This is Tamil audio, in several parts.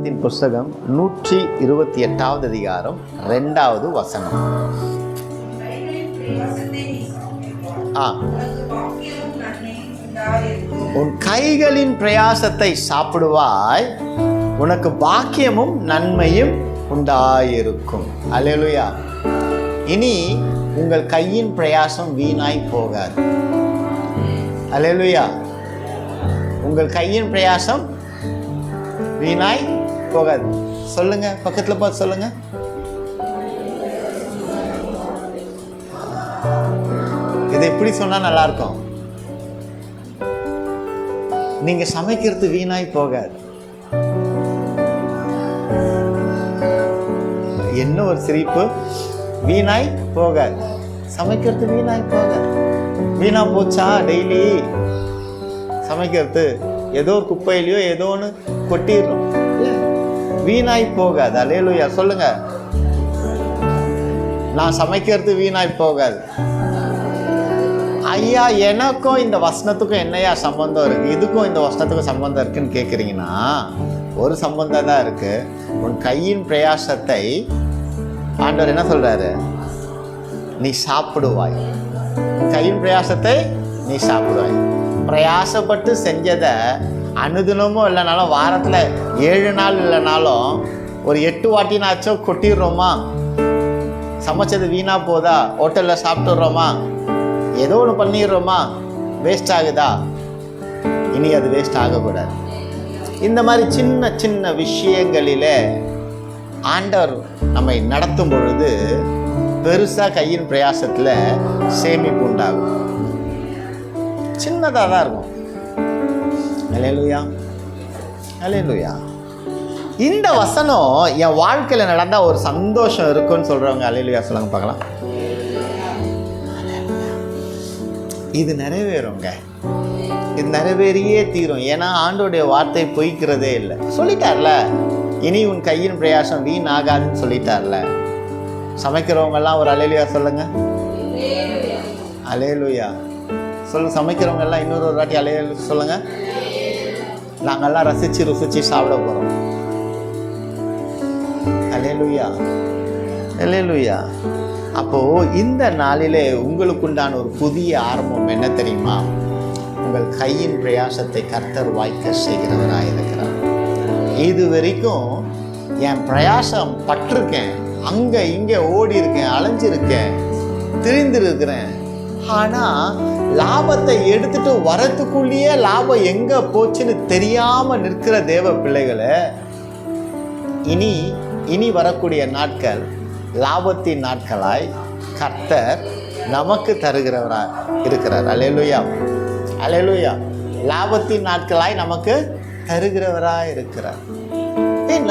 எண்ணாகமத்தின் புஸ்தகம் 128வது அதிகாரம் 2வது வசனம். உன் கைகளின் பிரயாசத்தை சாப்பிடுவாய், உனக்கு பாக்கியமும் நன்மையும் உண்டாயிருக்கும். அல்லேலூயா. இனி உங்கள் கையின் பிரயாசம் வீணாய் போகாது. அல்லேலூயா. உங்கள் கையின் பிரயாசம் வீணாய் போகாது. சொல்லுங்க, பக்கத்தில் பார்த்து சொல்லுங்க. இதை எப்படி சொன்னா நல்லா இருக்கும்? நீங்க சமைக்கிறது வீணாய் போகாது. என்ன ஒரு சிரிப்பு! வீணாய் போகாது. சமைக்கிறது வீணாய் போகாது. வீணா போச்சா? டெய்லி சமைக்கிறது ஏதோ ஒரு குப்பையிலையோ ஏதோ ஒன்று கொட்டிடுறோம். வீணாய் போகாது. அல்லேலூயா. சொல்லுங்க, நான் சமைக்கிறது வீணாய் போகாது. ஐயா, எனக்கும் இந்த வசனத்துக்கும் என்னையா சம்பந்தம் இருக்கு? இதுக்கும் இந்த வசனத்துக்கும் சம்பந்தம் இருக்குன்னு கேட்குறீங்கன்னா, ஒரு சம்பந்தம் தான் இருக்கு. உன் கையின் பிரயாசத்தை ஆண்டவர் என்ன சொல்றாரு? நீ சாப்பிடுவாய். கையின் பிரயாசத்தை நீ சாப்பிடுவாய். பிரயாசப்பட்டு செஞ்சதை அனுதினமும் இல்லைனாலும் வாரத்தில் 7 நாள் இல்லைனாலும் ஒரு 8 வாட்டினாச்சும் கொட்டிடுறோமா? சமைச்சது வீணா போதா? ஹோட்டலில் சாப்பிட்டுடுறோமா? ஏதோ ஒன்று பண்ணிடுறோமா? வேஸ்ட் ஆகுதா? இனி அது வேஸ்ட் ஆகக்கூடாது. இந்த மாதிரி சின்ன சின்ன விஷயங்களிலே ஆண்டவர் நம்மை நடத்தும் பொழுது பெருசாக கையின் பிரயாசத்தில் சேமிப்பு உண்டாகும். சின்னதாக தான் இருக்கும். அல்லேலூயா, அல்லேலூயா. இந்த வசனம் என் வாழ்க்கையில் நடந்தால் ஒரு சந்தோஷம் இருக்குன்னு சொல்கிறவங்க அல்லேலூயா சொல்லுங்க பார்க்கலாம். இது நிறைவேறுங்க. இது நிறைவேறியே தீரும். ஏன்னா ஆண்டோடைய வார்த்தை பொய்க்கிறதே இல்லை. சொல்லிட்டார்ல, இனி உன் கையின் பிரயாசம் வீண் ஆகாதுன்னு சொல்லிட்டார்ல. சமைக்கிறவங்கெல்லாம் ஒரு அல்லேலூயா சொல்லுங்க. அல்லேலூயா சொல்லுங்க. சமைக்கிறவங்க எல்லாம் இன்னொரு வாட்டி அல்லேலூயா சொல்லுங்க. நாங்கெல்லாம் ரசிச்சு ருசிச்சு சாப்பிட போறோம். அல்லேலூயா, அல்லேலூயா. அப்போ இந்த நாளிலே உங்களுக்குண்டான ஒரு புதிய ஆரம்பம் என்ன தெரியுமா? உங்கள் கையின் பிரயாசத்தை கர்த்தர் வாய்க்க செய்கிறவராக இருக்கிறார். இது வரைக்கும் என் பிரயாசம் பட்டிருக்கேன், அங்கே இங்கே ஓடி இருக்கேன், அலைஞ்சிருக்கேன், திரிந்திருக்கிறேன். ஆனால் லாபத்தை எடுத்துட்டு வரத்துக்குள்ளேயே லாபம் எங்கே போச்சுன்னு தெரியாமல் நிற்கிற தேவ பிள்ளைகளை, இனி வரக்கூடிய நாட்கள் லாபத்தின் நாட்களாய் கர்த்தர் நமக்கு தருகிறவராய் இருக்கிறார். அல்லேலூயா, அல்லேலூயா. லாபத்தின் நாட்களாய் நமக்கு தருகிறவராய் இருக்கிறார்.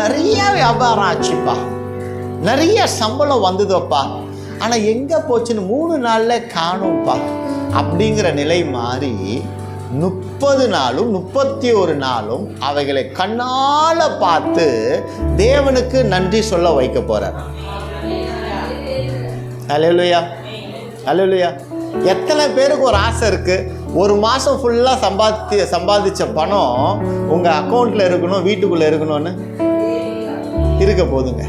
நிறைய வியாபாரம் ஆச்சுப்பா, நிறைய சம்பளம் வந்ததோப்பா, ஆனால் எங்கே போச்சுன்னு 3 நாளில் காணும்ப்பா அப்படிங்கிற நிலை மாறி 30 நாளும் 31 நாளும் அவைகளை கண்ணால் பார்த்து தேவனுக்கு நன்றி சொல்ல வைக்க போறார். அல்லேலூயா, அல்லேலூயா. எத்தனை பேருக்கு ஒரு ஆசை இருக்கு? ஒரு மாதம் ஃபுல்லாக சம்பாதிச்ச பணம் உங்கள் அக்கௌண்ட்டில் இருக்கணும், வீட்டுக்குள்ளே இருக்கணும்னு இருக்க போதுங்க.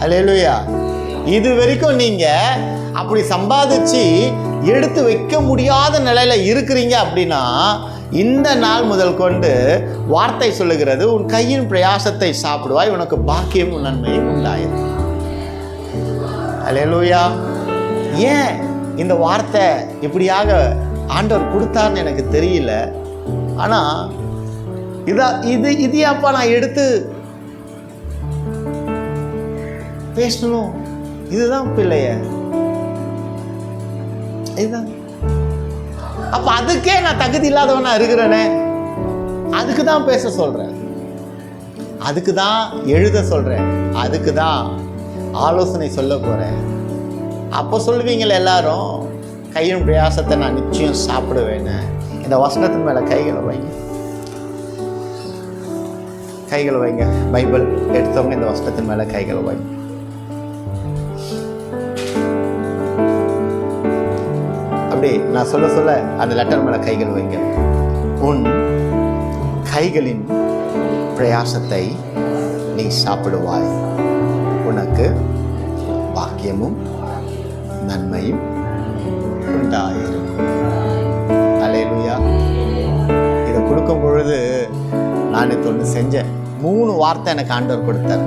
அல்லேலூயா. இது வரைக்கும் நீங்கள் அப்படி சம்பாதிச்சு எடுத்து வைக்க முடியாத நிலையில் இருக்கிறீங்க அப்படின்னா, இந்த நாள் முதல் கொண்டு வார்த்தை சொல்லுகிறது, உன் கையின் பிரயாசத்தை சாப்பிடுவாய், உனக்கு பாக்கியமும் நன்மையும் உண்டாயிரும். அல்லேலூயா. ஏன் இந்த வார்த்தை இப்படியாக ஆண்டவர் கொடுத்தார்னு எனக்கு தெரியல. ஆனால் இதையாப்பா நான் எடுத்து பேசணும். இதுதான் பிள்ளைய, இதுதான். அப்ப அதுக்கே நான் தகுதி இல்லாதவனா இருக்கிறேனே, அதுக்கு தான் பேச சொல்றேன், அதுக்கு தான் எழுத சொல்றேன், அதுக்கு தான் ஆலோசனை சொல்ல போறேன். அப்போ சொல்லுவீங்களே எல்லாரும், கையின் பிரயாசத்தை நான் நிச்சயம் சாப்பிடுவேன்னு. இந்த வசனத்தின் மேல கைகளை வைங்க, கைகளை வைங்க. பைபிள் எடுத்தவங்க இந்த வசனத்தின் மேல கைகளை வைங்க. அப்படி நான் சொல்ல சொல்ல அந்த லெட்டர் மேல கைகள் வைங்க. உன் கைகளின் பிரயாசத்தை நீ சாப்பிடுவாய், உனக்கு பாக்கியமும் நன்மையும் உண்டாயிருக்கும். அல்லேலூயா. இதை கொடுக்கும் பொழுது நான் இது ஒன்று செஞ்சேன். 3 வார்த்தை எனக்கு ஆண்டவர் கொடுத்தார்.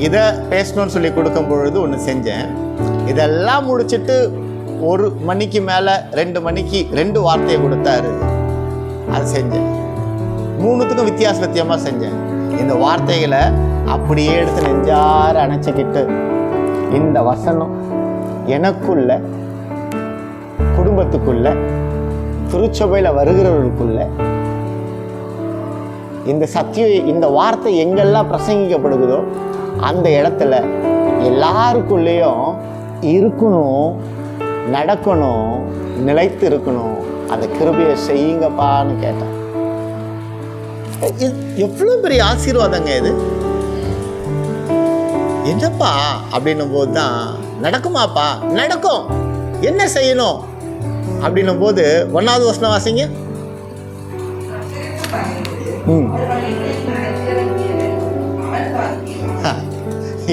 இதை பேசணும்னு சொல்லி கொடுக்கும் பொழுது ஒன்று செஞ்சேன். இதெல்லாம் முடிச்சுட்டு 1 மணிக்கு மேலே 2 மணிக்கு 2 வார்த்தையை கொடுத்தாரு. அது செஞ்சேன். 3த்துக்கும் வித்தியாசமாக செஞ்சேன். இந்த வார்த்தைகளை அப்படியே எடுத்து நெஞ்சார அணைச்சிக்கிட்டு, இந்த வசனம் எனக்குள்ள, குடும்பத்துக்குள்ள, திருச்சபையில் வருகிறவர்களுக்குள்ள இந்த சத்தியம், இந்த வார்த்தை எங்கெல்லாம் பிரசங்கிக்கப்படுகிறதோ அந்த இடத்துல எல்லாருக்குள்ளேயும் இருக்கணும், நடக்கணும், நிலைத்து இருக்கணும். அந்த கிருபையை செய்யுங்கப்பான்னு கேட்டேன். எவ்வளோ பெரிய ஆசீர்வாதங்க இது. என்னப்பா அப்படின்னும் போது தான், நடக்குமாப்பா, நடக்கும், என்ன செய்யணும் அப்படின்னும் போது 1வது வசனம் வாசிங்க.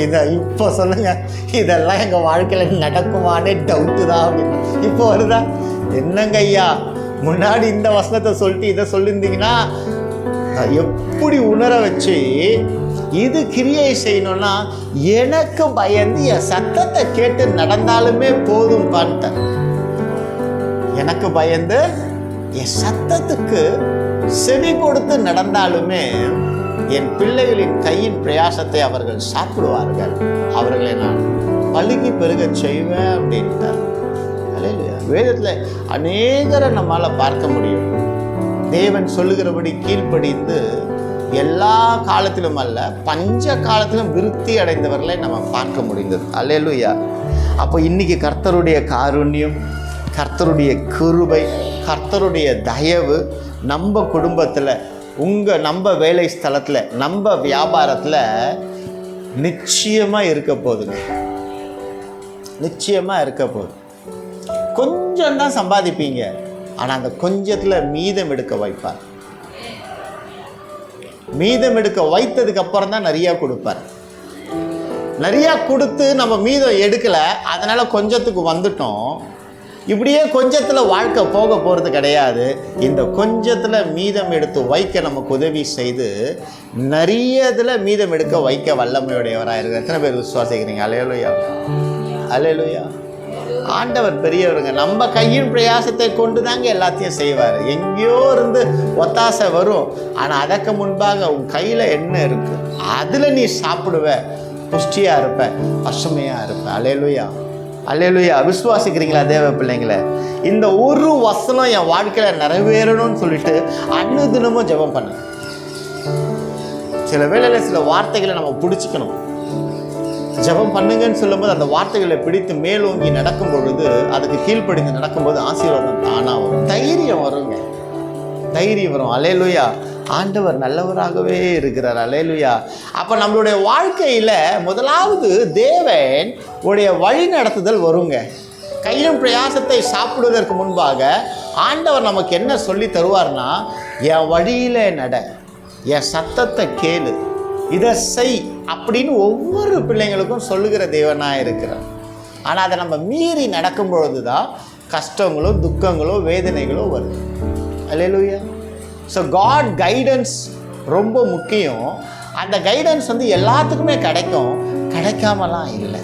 இதை இப்போ சொல்லுங்க, இதெல்லாம் எங்கள் வாழ்க்கையில் நடக்குமானே டவுட்டு தான் அப்படின்னு இப்போ வருதா? என்னங்க ஐயா, முன்னாடி இந்த வசனத்தை சொல்லிட்டு இதை சொல்லியிருந்தீங்கன்னா எப்படி உணர வச்சு இது கிரியை செய்யணும்னா எனக்கு பயந்து என் சத்தத்தை கேட்டு நடந்தாலுமே போதும் பான்ட்டேன். எனக்கு பயந்து என் சத்தத்துக்கு செவி கொடுத்து நடந்தாலுமே என் பிள்ளைகளின் கையின் பிரயாசத்தை அவர்கள் சாப்பிடுவார்கள், அவர்களை நான் பழுகி பெருக செய்வேன் அப்படின்ட்டார். வேதத்தில் அநேகரை நம்மால் பார்க்க முடியும். தேவன் சொல்லுகிறபடி கீழ்ப்படிந்து எல்லா காலத்திலும் அல்ல, பஞ்ச காலத்திலும் விருத்தி அடைந்தவர்களை நம்ம பார்க்க முடிந்தது. அல்லேலூயா. அப்போ இன்னைக்கு கர்த்தருடைய காருண்யம், கர்த்தருடைய கிருபை, கர்த்தருடைய தயவு நம்ம குடும்பத்தில், நம்ம வேலை ஸ்தலத்தில், நம்ம வியாபாரத்தில் நிச்சயமாக இருக்க போகுதுங்க. நிச்சயமாக இருக்க போகுது. கொஞ்சம் தான் சம்பாதிப்பீங்க, ஆனால் அந்த கொஞ்சத்தில் மீதம் எடுக்க வைப்பார். மீதம் எடுக்க வைத்ததுக்கு அப்புறம் தான் நிறையா கொடுப்பார். நிறையா கொடுத்து நம்ம மீதம் எடுக்கலை, அதனால் கொஞ்சத்துக்கு வந்துட்டோம். இப்படியே கொஞ்சத்தில் வாழ்க்கை போக போகிறது கிடையாது. இந்த கொஞ்சத்தில் மீதம் எடுத்து வைக்க நமக்கு உதவி செய்து நிறையதில் மீதம் எடுக்க வைக்க வல்லமையுடையவராக இருக்குது. எத்தனை பேர் விசுவாசிக்கிறீங்க? அல்லேலூயா, அல்லேலூயா. ஆண்டவர் பெரியவருங்க. நம்ம கையின் பிரயாசத்தை கொண்டு தாங்க எல்லாத்தையும் செய்வார். எங்கேயோ இருந்து ஒத்தாசை வரும், ஆனால் அதற்கு முன்பாக உன் கையில் என்ன இருக்குது அதில் நீ சாப்பிடுவ, புஷ்டியாக இருப்ப, பசுமையாக இருப்ப. அல்லேலூயா, அல்லேலூயா. விசுவாசிக்கிறீங்களா தேவ பிள்ளைங்களை? இந்த ஒரு வசனம் என் வாழ்க்கையில் நிறைவேறணும்னு சொல்லிட்டு அன்னுதினமும் ஜெபம் பண்ண. சில வேளையில் சில வார்த்தைகளை நம்ம பிடிச்சிக்கணும். ஜெபம் பண்ணுங்கன்னு சொல்லும்போது அந்த வார்த்தைகளை பிடித்து மேலோங்கி நடக்கும் பொழுது, அதுக்கு கீழ்ப்படிந்து நடக்கும்போது ஆசீர்வாதம் தானாக வரும், தைரியம் வருங்க, தைரியம் வரும். அல்லேலூயா. ஆண்டவர் நல்லவராகவே இருக்கிறார். அல்லேலூயா. அப்போ நம்மளுடைய வாழ்க்கையில் முதலாவது தேவன் உடைய வழி நடத்துதல் வருங்க. கையின் பிரயாசத்தை சாப்பிடுவதற்கு முன்பாக ஆண்டவர் நமக்கு என்ன சொல்லி தருவார்னா, என் வழியில் நட, என் சத்தத்தை கேளு, இதை செய் அப்படின்னு ஒவ்வொரு பிள்ளைங்களுக்கும் சொல்லுகிற தேவனாக இருக்கிறார். ஆனால் அதை நம்ம மீறி நடக்கும் பொழுது தான் கஷ்டங்களோ துக்கங்களோ வேதனைகளோ வருது. அல்லேலூயா. ஸோ காட் கைடன்ஸ் ரொம்ப முக்கியம். அந்த கைடன்ஸ் எல்லாத்துக்குமே கிடைக்கும், கிடைக்காமலாம் இல்லை,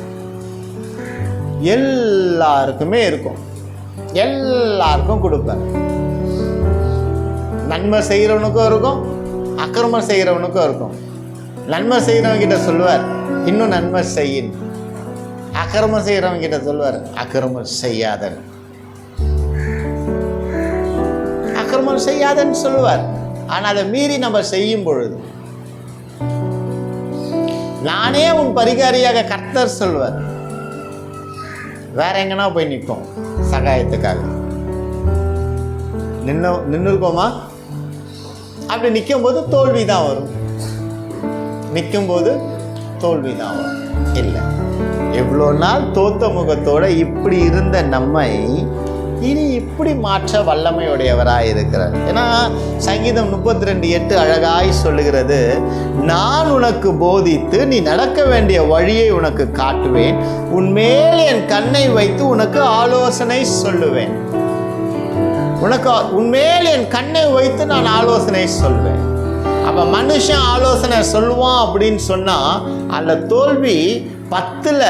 எல்லாருக்குமே இருக்கும், எல்லாருக்கும் கொடுப்பார். நன்மை செய்கிறவனுக்கும் இருக்கும், அக்கிரமம் செய்கிறவனுக்கும் இருக்கும். நன்மை செய்கிறவங்கிட்ட சொல்லுவார், இன்னும் நன்மை செய்யின். அக்கிரமம் செய்கிறவங்கிட்ட சொல்லுவார், அக்கிரமம் செய்யாதன், அக்கிரமம் செய்யாதன்னு சொல்லுவார். ஆனால் அதை மீறி நம்ம செய்யும் பொழுது, நானே உன் பரிகாரியாக கர்த்தர் சொல்லுவார், வேற எங்கன்னா போய் நிற்போம் சகாயத்துக்காக. நின்று இருக்கோமா? அப்படி நிற்கும் போது தோல்வி தான் வரும், நிற்கும்போது தோல்வி தான் வரும். இல்லை, எவ்வளோ நாள் தோத்த முகத்தோட இப்படி இருந்த நம்மை இனி இப்படி மாற்ற வல்லமையுடையவராய் இருக்கிறார். ஏன்னா சங்கீதம் 32:8 அழகாய் சொல்லுகிறது, நான் உனக்கு போதித்து நீ நடக்க வேண்டிய வழியை உனக்கு காட்டுவேன், உன்மேல் என் கண்ணை வைத்து உனக்கு ஆலோசனை சொல்லுவேன். உன்மேல் என் கண்ணை வைத்து நான் ஆலோசனை சொல்வேன். அப்போ மனுஷன் ஆலோசனை சொல்லுவான் அப்படின்னு சொன்னால் அதில் தோல்வி 10ல்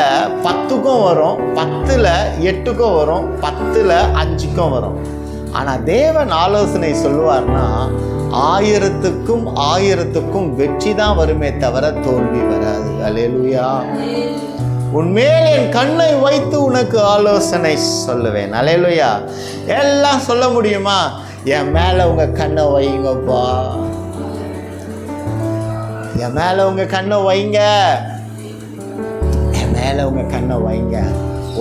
10க்கும் வரும், 10ல் 8க்கும் வரும், 10ல் 5க்கும் வரும். ஆனால் தேவன் ஆலோசனை சொல்லுவார்னா 1000க்கும் 1000க்கும் வெற்றி தான் வருமே தவிர தோல்வி வராது. அல்லேலூயா. உன்மேல் என் கண்ணை வைத்து உனக்கு ஆலோசனை சொல்லுவேன். அல்லேலூயா. எல்லாம் சொல்ல முடியுமா? என் மேலே உங்கள் கண்ணை வைங்கப்பா, என் மேலே உங்கள் கண்ணை வைங்க, என் மேலே உங்கள் கண்ணை வைங்க.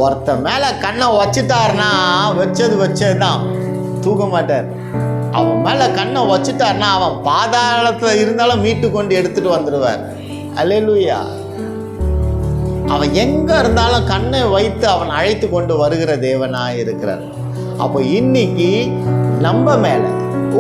ஒருத்தன் மேலே கண்ணை வச்சுட்டாருன்னா வச்சது தான், தூக்க மாட்டார். அவன் மேலே கண்ணை வச்சுட்டாருன்னா அவன் பாதாளத்தில் இருந்தாலும் மீட்டு கொண்டு எடுத்துகிட்டு வந்துடுவார். அல்லேலூயா. அவன் எங்கே இருந்தாலும் கண்ணை வைத்து அவன் அழைத்து கொண்டு வருகிற தேவனாக இருக்கிறார். அப்போ இன்னைக்கு நம்ம மேலே,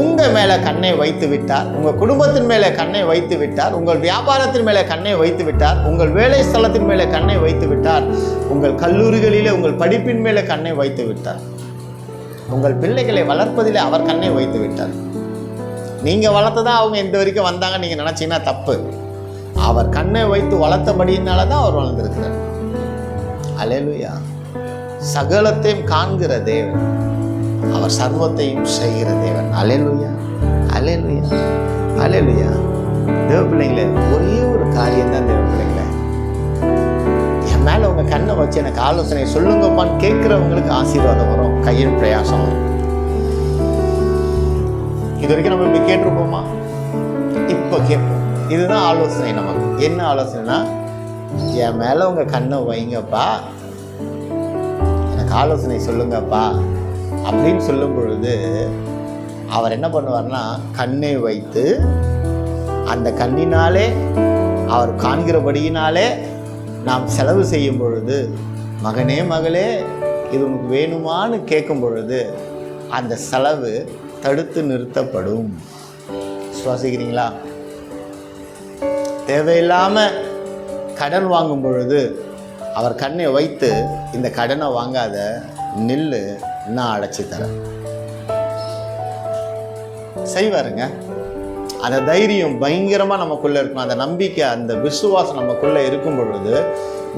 உங்கள் மேலே கண்ணை வைத்து விட்டார், உங்கள் குடும்பத்தின் மேலே கண்ணை வைத்து விட்டார், உங்கள் வியாபாரத்தின் மேலே கண்ணை வைத்து விட்டார், உங்கள் வேலை ஸ்தலத்தின் மேலே கண்ணை வைத்து விட்டார், உங்கள் கல்லூரிகளிலே உங்கள் படிப்பின் மேலே கண்ணை வைத்து விட்டார், உங்கள் பிள்ளைகளை வளர்ப்பதிலே அவர் கண்ணை வைத்து விட்டார். நீங்கள் வளர்த்ததான் அவங்க இந்த வரைக்கும் வந்தாங்க நீங்கள் நினச்சிங்கன்னா தப்பு. அவர் கண்ணை வைத்து வளர்த்தபடியினால தான் அவர் வளர்ந்திருக்கிறார். அல்லேலூயா. சகலத்தையும் காண்கிற தேவன், அவர் சர்வத்தையும் செய்கிற தேவன். அல்லேலூயா, அல்லேலூயா, அல்லேலூயா. தேவ பிள்ளைங்களே, ஒரே ஒரு காரியம் தான் தேவ பிள்ளைங்களே, என் மேலே உங்கள் கண்ணை வச்சு எனக்கு ஆலோசனை சொல்லுங்கப்பான்னு கேட்குறவங்களுக்கு ஆசீர்வாதம் வரும், கையின் பிரயாசம் வரும். இது வரைக்கும் நம்ம இப்படி கேட்டிருப்போமா? இப்போ கேட்போம். இதுதான் ஆலோசனை. நமக்கு என்ன ஆலோசனைனா, என் மேலே உங்கள் கண்ணை வைங்கப்பா, எனக்கு ஆலோசனை சொல்லுங்கப்பா அப்படின்னு சொல்லும் பொழுது அவர் என்ன பண்ணுவார்னா, கண்ணை வைத்து அந்த கண்ணினாலே அவர் காண்கிறபடியினாலே நாம் செலவு செய்யும் பொழுது, மகனே மகளே இது உனக்கு வேணுமான்னு கேட்கும் பொழுது அந்த செலவு தடுத்து நிறுத்தப்படும். சுவாசிக்கிறீங்களா? தேவையில்லாமல் கடன் வாங்கும் பொழுது அவர் கண்ணை வைத்து இந்த கடனை வாங்காத, நில்லு, நான் அடைச்சி தரேன் செய்வாருங்க. அந்த தைரியம் பயங்கரமாக நமக்குள்ளே இருக்கும். அந்த நம்பிக்கை, அந்த விசுவாசம் நமக்குள்ளே இருக்கும் பொழுது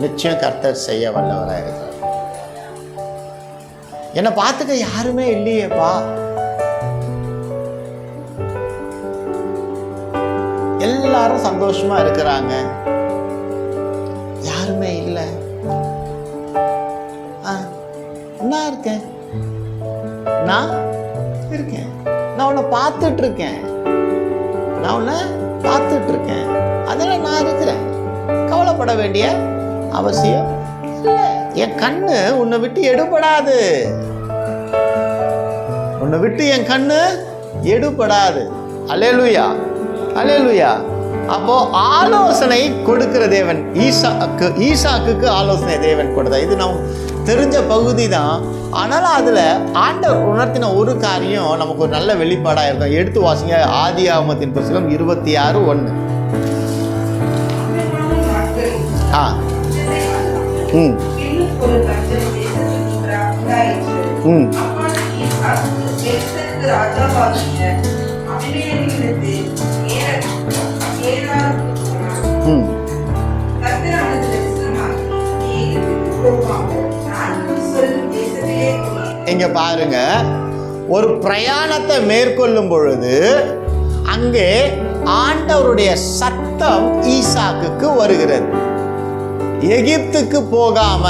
நிச்சயம் கர்த்தர் செய்ய வல்லவராக இருக்கிறார். என்னை பார்த்துக்க யாருமே இல்லையேப்பா, எல்லாரும் சந்தோஷமா இருக்கிறாங்க, யாருமே இல்லை, நான் இருக்கேன், நான் இருக்கேன், நான் உன்னை பார்த்துட்டு இருக்கேன், நான் உன்னை பார்த்துட்டு இருக்கேன், அதெல்லாம் நான் இருக்கிறேன், கவலைப்பட வேண்டிய அவசியம் இல்லை. என் கண்ணு உன்னை விட்டு எடுபடாது, உன்னை விட்டு என் கண்ணு எடுபடாது. அல்லேலூயா, அல்லேலூயா. அப்போ ஆலோசனை கொடுக்கிற தேவன் ஈசாக்குக்கு ஆலோசனை தேவன் கொடுத்தார். இது நம்ம தெரிஞ்ச பகுதி தான். ஆனாலும் அதில் ஆண்டவர் உணர்த்தின ஒரு காரியம் நமக்கு ஒரு நல்ல வெளிப்பாடாக இருக்கும். எடுத்து வாசிங்க, ஆதியாகமத்தின் புத்தகம் 26:1. இங்க பாருங்க, ஒரு பிரயாணத்தை மேற்கொள்ளும் பொழுது அங்கே ஆண்டவருடைய சத்தம் ஈசாக்குக்கு வருகிறது. எகிப்துக்கு போகாம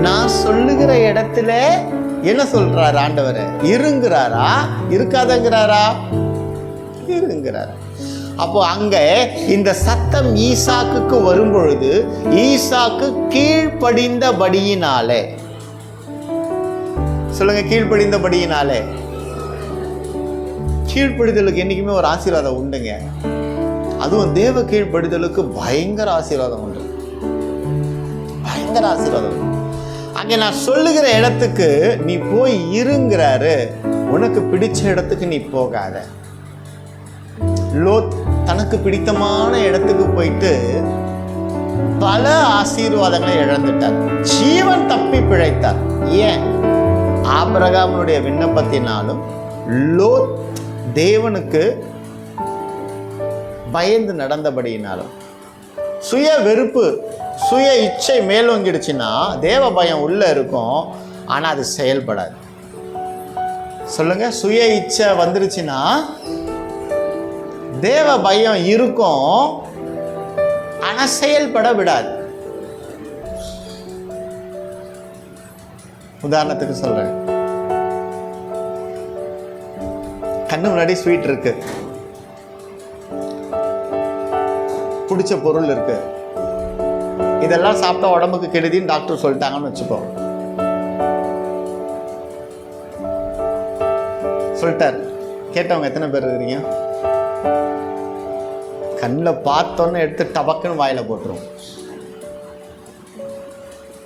நான் சொல்லுகிற இடத்துல என்ன சொல்றாரு ஆண்டவர்? இருங்கிறாரா, இருக்காதங்கிறாரா? இருங்கிறாரா. அப்போ அங்க இந்த சத்தம் ஈசாக்குக்கு வரும் பொழுது ஈசாக்கு கீழ்ப்படிந்தபடியினாலே, சொல்லுங்க, கீழ்ப்படிந்தபடியினாலே. கீழ்ப்படிதலுக்கு என்னைக்குமே ஒரு ஆசீர்வாதம் உண்டுங்க. அதுவும் தேவ கீழ்ப்படிதலுக்கு பயங்கர ஆசீர்வாதம் உண்டு, பயங்கர ஆசீர்வாதம். அங்கே நான் சொல்லுகிற இடத்துக்கு நீ போய் இருங்கிறாரு. உனக்கு பிடிச்ச இடத்துக்கு நீ போகாத. லோத் தனக்கு பிடித்தமான இடத்துக்கு போயிட்டு பல ஆசீர்வாதங்களை இழந்துட்டார். ஜீவன் தப்பி பிழைத்தார். ஏன்? ஆபிரகாமுடைய விண்ணப்பத்தினாலும் லோத் தேவனுக்கு பயந்து நடந்தபடியினாலும். சுய வெறுப்பு, சுய இச்சை மேலோங்கிடுச்சுன்னா தேவ பயம் உள்ள இருக்கும், ஆனா அது செயல்படாது. சொல்லுங்க, சுய இச்சை வந்துருச்சுன்னா தேவ பயம் இருக்கும், ஆனா செயல்பட விடாது. உதாரணத்துக்கு சொல்றேன், கண்ணு முன்னாடி ஸ்வீட் இருக்கு, பிடிச்ச பொருள் இருக்கு, இதெல்லாம் சாப்பிட்டா உடம்புக்கு கெடுதின்னு டாக்டர் சொல்லிட்டாங்கன்னு வச்சுக்கோ. சொல்லிட்டார். கேட்டவங்க எத்தனை பேர் இருக்கிறீங்க? கண்ணில் பார்த்தோன்னு எடுத்து டபக்குன்னு வாயில போட்டுரும்,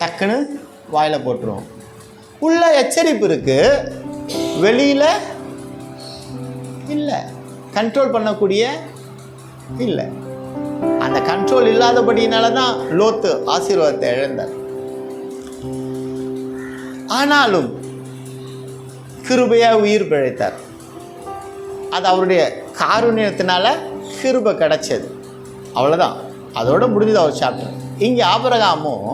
டக்குன்னு வாயில போட்டுரும். உள்ள எச்சரிப்பு இருக்கு, வெளியில இல்லை, கண்ட்ரோல் பண்ணக்கூடிய இல்லை. அந்த கண்ட்ரோல் இல்லாதபடியினால தான் லோத்து ஆசீர்வாதத்தை இழந்தார். ஆனாலும் கிருபையா உயிர் பிழைத்தார். அது அவருடைய காருண்யத்தினால கிருபை கிடைச்சது. அவ்வளோதான், அதோட முடிஞ்சது அவர் சாப்டர். இங்கே ஆபிரகாமும்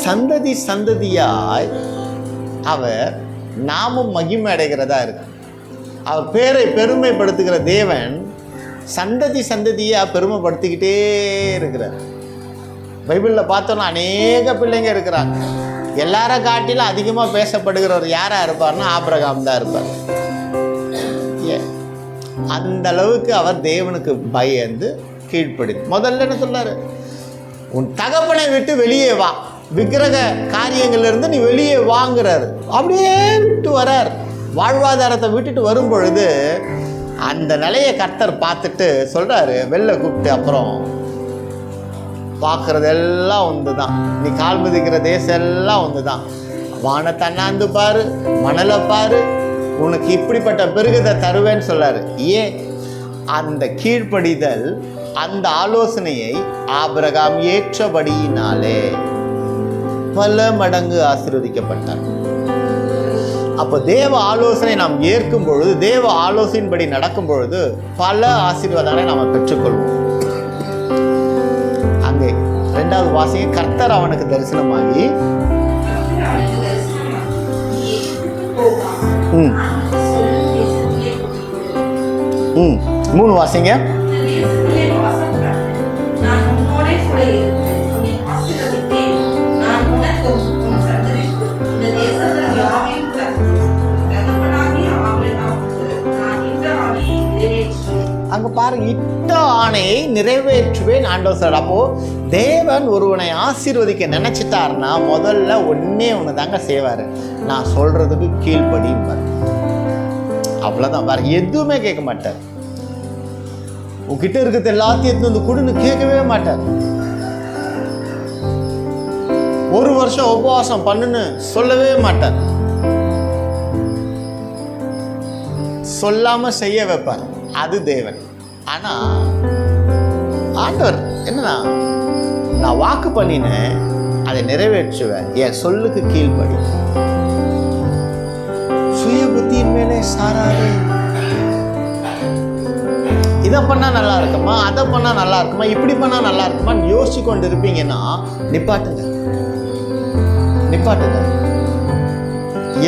சந்ததி சந்ததியாய் அவர் நாமும் மகிமை அடைகிறதா இருக்கு. அவர் பேரை பெருமைப்படுத்துகிற தேவன் சந்ததி சந்ததியாக பெருமைப்படுத்திக்கிட்டே இருக்கிறார். பைபிளில் பார்த்தோன்னா அநேக பிள்ளைங்க இருக்கிறாங்க. எல்லார காட்டிலும் அதிகமாக பேசப்படுகிறவர் யாராக இருப்பார்னா ஆபிரகாம் தான் இருப்பார். அந்த அளவுக்கு அவர் தேவனுக்கு பயந்து கீழ்ப்படுத்தி. முதல்ல என்ன சொன்னார்? உன் தகப்பனை விட்டு வெளியே வா, விக்கிரக காரியங்கள்லேருந்து நீ வெளியே வாங்குறாரு. அப்படியே விட்டு வரார். வாழ்வாதாரத்தை விட்டுட்டு வரும் பொழுது அந்த நிலையை கர்த்தர் பார்த்துட்டு சொல்கிறாரு, வெளில கூப்பிட்டு, அப்புறம் பார்க்குறதெல்லாம் ஒன்று தான், நீ கால் மிதிக்கிற தேசம் எல்லாம் ஒன்று தான், வானத்தை அண்ணாந்து பாரு, மணலை பாரு, உனக்கு இப்படிப்பட்ட பெருகதை தருவேன்னு சொல்லாரு. ஏன்? அந்த கீழ்ப்படிதல், அந்த ஆலோசனையை ஆபிரகாம் ஏற்றபடியினாலே பல மடங்கு ஆசீர்வதிக்கப்பட்டார். அப்போ தேவ ஆலோசனை நாம் ஏற்கும் பொழுது, தேவ ஆலோசனையின்படி நடக்கும் பொழுது பல ஆசீர்வாதங்களை நாம் பெற்றுக்கொள்வோம். அங்கே 2வது வாசிங்க, கர்த்தர் அவனுக்கு தரிசனமாகி 3 வாசிங்க. அங்க பாருங்க, இட்ட ஆணையை நிறைவேற்றுவேன் ஆண்டவர் சார். அப்போ தேவன் ஒருவனை ஆசீர்வதிக்க நினைச்சிட்டாருன்னா முதல்ல ஒன்னே ஒன்று தாங்க செய்வாரு, நான் சொல்றதுக்கு கீழ்ப்படிப்பார். அவ்வளவுதான், வேற எதுவுமே கேட்க மாட்டார். உங்ககிட்ட இருக்கிறது எல்லாத்தையும் எடுத்து வந்து கொடுன்னு கேட்கவே மாட்டார். 1 வருஷம் உபவாசம் பண்ணுன்னு சொல்லவே மாட்டார். சொல்லாம செய்ய வைப்பார். அது தேவன். ஆனா ஆண்டவர் என்னன்னா, நான் வாக்கு பண்ணினேன், அதை நிறைவேற்றுவேன், என் சொல்லுக்கு கீழ்ப்படி. சுய புத்தியின் மேலே சாராது. இதை பண்ணா நல்லா இருக்குமா, அதை பண்ணா நல்லா இருக்குமா, இப்படி பண்ணா நல்லா இருக்குமான்னு யோசிச்சு கொண்டு இருப்பீங்கன்னா நிப்பாட்டுங்க.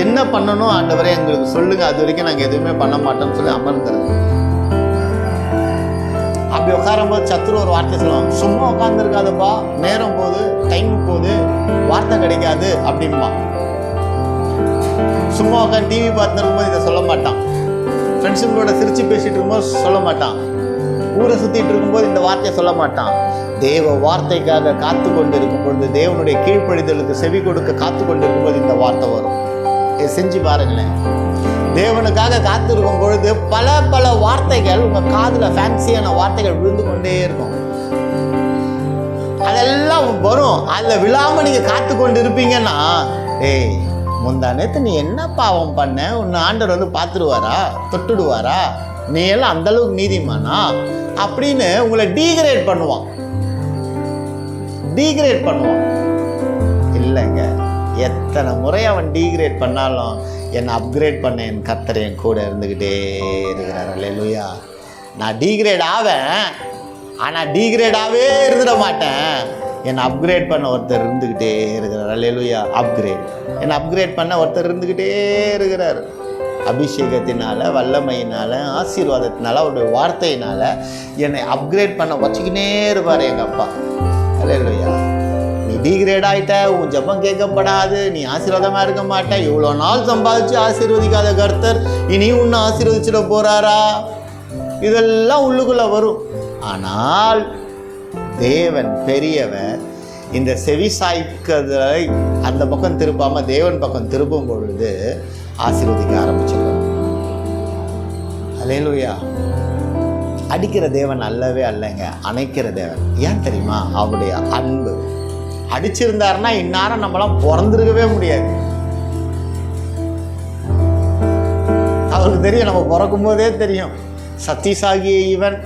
என்ன பண்ணணும் ஆண்டவரே எங்களுக்கு சொல்லுங்க, அது வரைக்கும் நாங்கள் எதுவுமே பண்ண மாட்டோம்னு சொல்லி அமர்ந்துருங்க. அப்படி உட்காரும்போது சத்துரு ஒரு வார்த்தை சொல்லுவாங்க, சும்மா உட்காந்துருக்காதுப்பா, நேரம் போகுது, டைம் போகுது, வார்த்தை கிடைக்காது அப்படின்பா. சும்மா உட்காந்து டிவி பார்த்துட்டு இருக்கும்போது இதை சொல்ல மாட்டான். ஃப்ரெண்ட்ஸுங்களோட சிரிச்சு பேசிட்டு இருக்கும்போது சொல்ல மாட்டான். ஊரை சுற்றிட்டு இருக்கும்போது இந்த வார்த்தையை சொல்ல மாட்டான். தேவ வார்த்தைக்காக காத்து கொண்டு இருக்கும் பொழுது, தேவனுடைய கீழ்ப்படிதலுக்கு செவி கொடுக்க காத்து கொண்டு இருக்கும்போது இந்த வார்த்தை வரும். செஞ்சு பாருங்களேன். தேவனுக்காக காத்திருக்கும் பொழுது பல பல வார்த்தைகள் உங்க காதுல, ஃபேன்சியான வார்த்தைகள் விழுந்து கொண்டே இருக்கும். அதெல்லாம் வரும். அதில் விழாமல் நீங்கள் காத்து கொண்டு இருப்பீங்கன்னா, ஏய் முந்தா நேற்று நீ என்ன பாவம் பண்ண, உன்னை ஆண்டவர் வந்து பார்த்துடுவாரா, தொட்டுடுவாரா, நீ எல்லாம் அந்தளவுக்கு நீதிமானா அப்படின்னு உங்களை டீக்ரேட் பண்ணுவான். இல்லைங்க, எத்தனை முறை அவன் டீக்ரேட் பண்ணாலும் என்னை அப்கிரேட் பண்ண என் கர்த்தர் என் கூட இருந்துக்கிட்டே இருக்கிறார். அல்லேலூயா. நான் டீக்ரேட் ஆவேன், ஆனால் டீக்ரேடாகவே இருந்துட மாட்டேன். என்னை அப்கிரேட் பண்ண ஒருத்தர் இருந்துக்கிட்டே இருக்கிறார். அல்லேலூயா. என்னை அப்கிரேட் பண்ண ஒருத்தர் இருந்துக்கிட்டே இருக்கிறார். அபிஷேகத்தினால, வல்லமையினால், ஆசீர்வாதத்தினால, அவருடைய வார்த்தையினால் என்னை அப்கிரேட் பண்ண வச்சுக்கினே இருப்பார் எங்கள் அப்பா. அல்லேலூயா. நீ டீக்ரேட் ஆகிட்ட, உன் ஜெபம் கேட்கப்படாது, நீ ஆசீர்வாதமாக இருக்க மாட்ட. இவ்வளோ நாள் சம்பாதிச்சு ஆசீர்வதிக்காத கர்த்தர் இனி உன்னை ஆசீர்வதிச்சிட போகிறாரா? இதெல்லாம் உள்ளுக்குள்ளே வரும். ஆனால் தேவன் பெரியவர். இந்த செவி சாய்க்கிறதை அந்த பக்கம் திருப்பாமல் தேவன் பக்கம் திருப்பும் பொழுது ஆசீர்வதிக்க ஆரம்பிச்சிருவார். அல்லேலூயா. அடிக்கிற தேவன் அல்லவே அல்லங்க, அணைக்கிற தேவன். ஏன் தெரியுமா? அவருடைய அன்பு. அடிச்சிருந்தாருன்னா இந்நேரம் நம்மளாம் பிறந்திருக்கவே முடியாது. அவருக்கு தெரியும், நம்ம பிறக்கும் போதே தெரியும். சத்தீசாகிய இவன்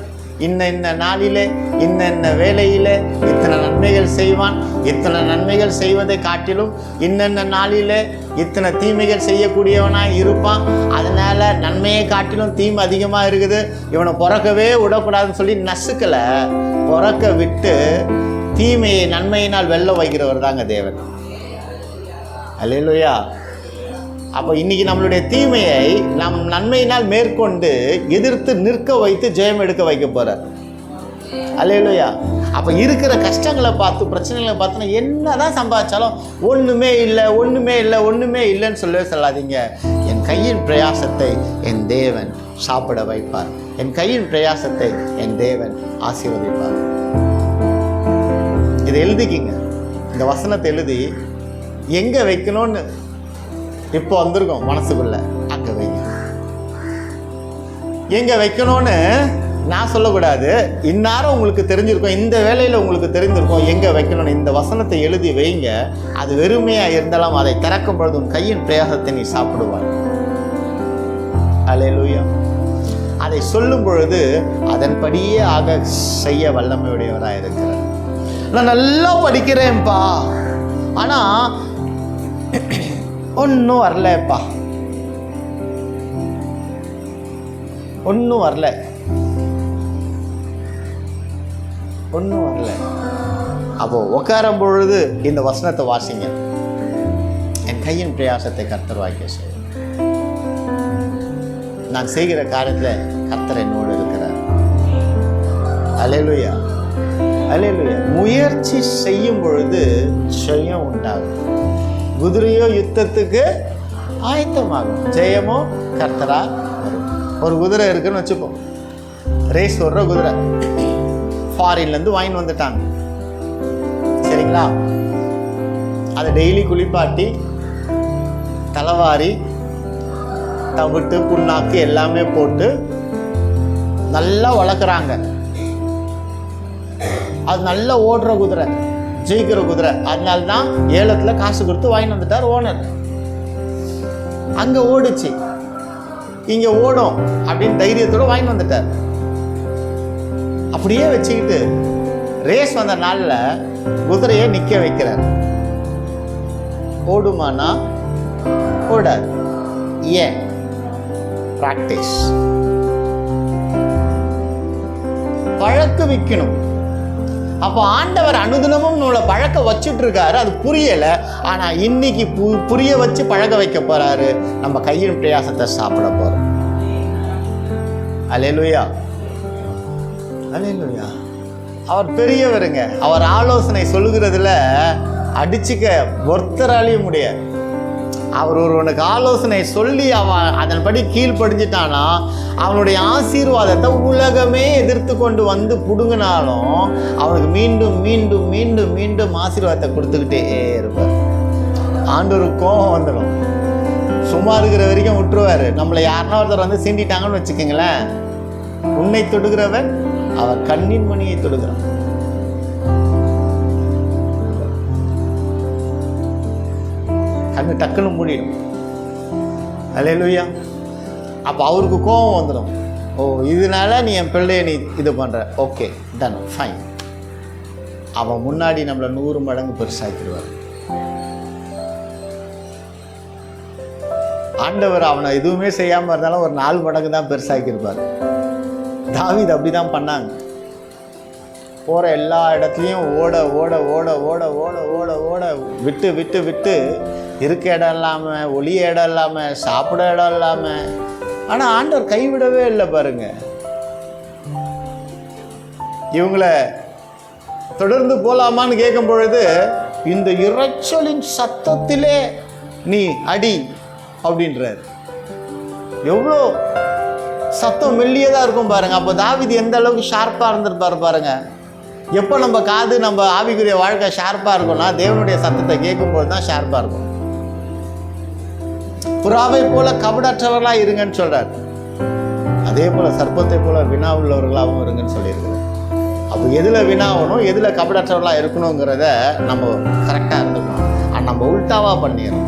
இன்ன நாளிலே இன்ன வேளையிலே இத்தனை நன்மைகள் செய்வான், இத்தனை நன்மைகள் செய்வதை காட்டிலும் இன்னென்ன நாளிலே இத்தனை தீமைகள் செய்யக்கூடியவனாக இருப்பான். அதனால் நன்மையை காட்டிலும் தீமை அதிகமாக இருக்குது, இவனை பிறக்கவே விடக்கூடாதுன்னு சொல்லி நசுக்கலை. பிறக்க விட்டு தீமையை நன்மையினால் வெல்ல வைக்கிறவர் தாங்க தேவன். அல்லேலூயா. அப்போ இன்றைக்கி நம்மளுடைய தீமையை நம் நன்மையினால் மேற்கொண்டு எதிர்த்து நிற்க வைத்து ஜெயம் எடுக்க வைக்க போகிறார். அல்லேலூயா. அப்போ இருக்கிற கஷ்டங்களை பார்த்து, பிரச்சனைகளை பார்த்தோன்னா என்ன தான் சம்பாதிச்சாலும் ஒன்றுமே இல்லைன்னு சொல்லவே சொல்லாதீங்க. என் கையின் பிரயாசத்தை என் தேவன் சாப்பிட வைப்பார். என் கையின் பிரயாசத்தை என் தேவன் ஆசீர்வதிப்பார். இதை எழுதிக்கிங்க. இந்த வசனத்தை எழுதி எங்கே வைக்கணும்னு இப்போ வந்திருக்கோம் மனசுக்குள்ள, அங்கே வைங்க. எங்கே வைக்கணும்னு நான் சொல்லக்கூடாது, இந்நேரம் உங்களுக்கு தெரிஞ்சிருக்கும், இந்த வேலையில் உங்களுக்கு தெரிஞ்சிருக்கும் எங்கே வைக்கணும்னு. இந்த வசனத்தை எழுதி வைங்க. அது வெறுமையாக இருந்தாலும் அதை திறக்கும் பொழுது உன் கையின் பிரயாசத்தை நீ சாப்பிடுவாய். அல்லேலூயா. அதை சொல்லும் பொழுது அதன்படியே ஆக செய்ய வல்லமையுடையவராக இருக்கிறார். நான் நல்லா படிக்கிறேன்ப்பா, ஆனால் ஒன்றும் வரலப்பா, ஒன்றும் வரல. அப்போ உட்காரும் பொழுது இந்த வசனத்தை வாசிங்க. என் கையின் பிரயாசத்தை கர்த்தர் வாய்க்க செய்ய, நான் செய்கிற காரியத்தில் கர்த்தர் என்னோடு இருக்கிறார். அல்லேலூயா. முயற்சி செய்யும் பொழுது ஜெயம் உண்டாகும். குதிரையோ யுத்தத்துக்கு ஆயத்தமாகும், ஜெயமோ கர்த்தரா வரும். ஒரு குதிரை இருக்குன்னு வச்சுப்போம், ரேஸ் ஓடுற குதிரை, ஃபாரின்லேருந்து வாங்கிட்டு வந்துட்டாங்க, சரிங்களா? அதை டெய்லி குளிப்பாட்டி தலைவாரி தவிட்டு புண்ணாக்கு எல்லாமே போட்டு நல்லா வளர்க்குறாங்க. அது நல்லா ஓடுற குதிரை, ஜெயிக்கிற குதிரை. அதனால தான் ஏலத்தில் காசு கொடுத்து வாங்கிட்டு வந்துட்டார் ஓனர். அங்கே ஓடுச்சு, இங்கே ஓடும் அப்படின்னு தைரியத்தோடு வாங்கிட்டு வந்துட்டார். அப்படியே வச்சுக்கிட்டு ரேஸ் வந்த நாளில் குதிரையை நிற்க வைக்கிறார். ஓடுமானா ஓடாது. ஏன்? பிராக்டிஸ். பழக்க வைக்கணும். அப்போ ஆண்டவர் அனுதினமும் நம்மளை பழக்க வச்சுட்டு இருக்காரு. அது புரியலை, ஆனால் இன்னைக்கு புரிய வச்சு பழக்க வைக்க போறாரு. நம்ம கையின் பிரயாசத்தை சாப்பிட போறோம். அல்லேலூயா. அவர் பெரியவருங்க. அவர் ஆலோசனை சொல்லுகிறதுல அடிச்சுக்க ஒருத்தராலையும் முடியாது. அவர் ஒருவனுக்கு ஆலோசனை சொல்லி அவன் அதன்படி கீழ்ப்படிஞ்சிட்டானா அவனுடைய ஆசீர்வாதத்தை உலகமே எதிர்த்து கொண்டு வந்து புடுங்கினாலும் அவனுக்கு மீண்டும் மீண்டும் மீண்டும் மீண்டும் ஆசீர்வாதத்தை கொடுத்துக்கிட்டே இருப்பார். ஆண்டவருக்கு கோபம் வந்துடும். சும்மா இருக்கிற வரைக்கும் விட்டுருவார். நம்மளை யாருன்னா ஒருத்தர் வந்து சீண்டிட்டாங்கன்னு வச்சுக்கோங்களேன், உன்னை தொடுகிறவன் அவர் கண்ணின் மணியை தொடுகிறான். கண்ணு டக்குன்னு மூடிடும். அல்லேலூயா. அப்போ அவருக்கு கோபம் வந்துடும். ஓ, இதனால நீ என் பிள்ளைய நீ இது பண்ணுற, ஓகே டன் ஃபைன். அவன் முன்னாடி நம்மளை 100 மடங்கு பெருசாக்கிடுவார். ஆண்டவர் அவனை எதுவுமே செய்யாமல் இருந்தாலும் ஒரு 4 மடங்கு தான் பெருசாக்கியிருப்பார். தாவீது அப்படி தான் பண்ணாங்க. போகிற எல்லா இடத்துலையும் ஓட ஓட ஓட ஓட ஓட ஓட ஓட விட்டு விட்டு விட்டு இருக்க இடம் இல்லாமல், ஒளிய இடம் இல்லாமல், சாப்பிட இடம் இல்லாமல். ஆனால் ஆண்டவர் கைவிடவே இல்லை பாருங்க. இவங்களை தொடர்ந்து போகலாமான்னு கேட்கும் பொழுது, இந்த இரைச்சலின் சத்தத்திலே நீ அடி அப்படின்றார். எவ்வளோ சத்தம் மெல்லியதாக இருக்கும் பாருங்க. அப்போ தாவீது எந்த அளவுக்கு ஷார்ப்பாக இருந்திருப்பார் பாருங்க. எப்போ நம்ம காது, நம்ம ஆவிக்குரிய வாழ்க்கை ஷார்ப்பாக இருக்கும்னா தேவனுடைய சத்தத்தை கேட்கும்போது தான் ஷார்ப்பாக இருக்கும். புறாவை போல கபடற்றவர்களாக இருங்கன்னு சொல்றார். அதே போல சர்ப்பத்தை போல வினா உள்ளவர்களாகவும் இருங்கன்னு சொல்லியிருக்கிறார். அப்போ எதில் வினாவணும், எதில் கபடற்றவர்களாக இருக்கணுங்கிறத நம்ம கரெக்டாக இருந்துக்கணும். ஆனால் நம்ம உல்டாவாக பண்ணிடுறோம்.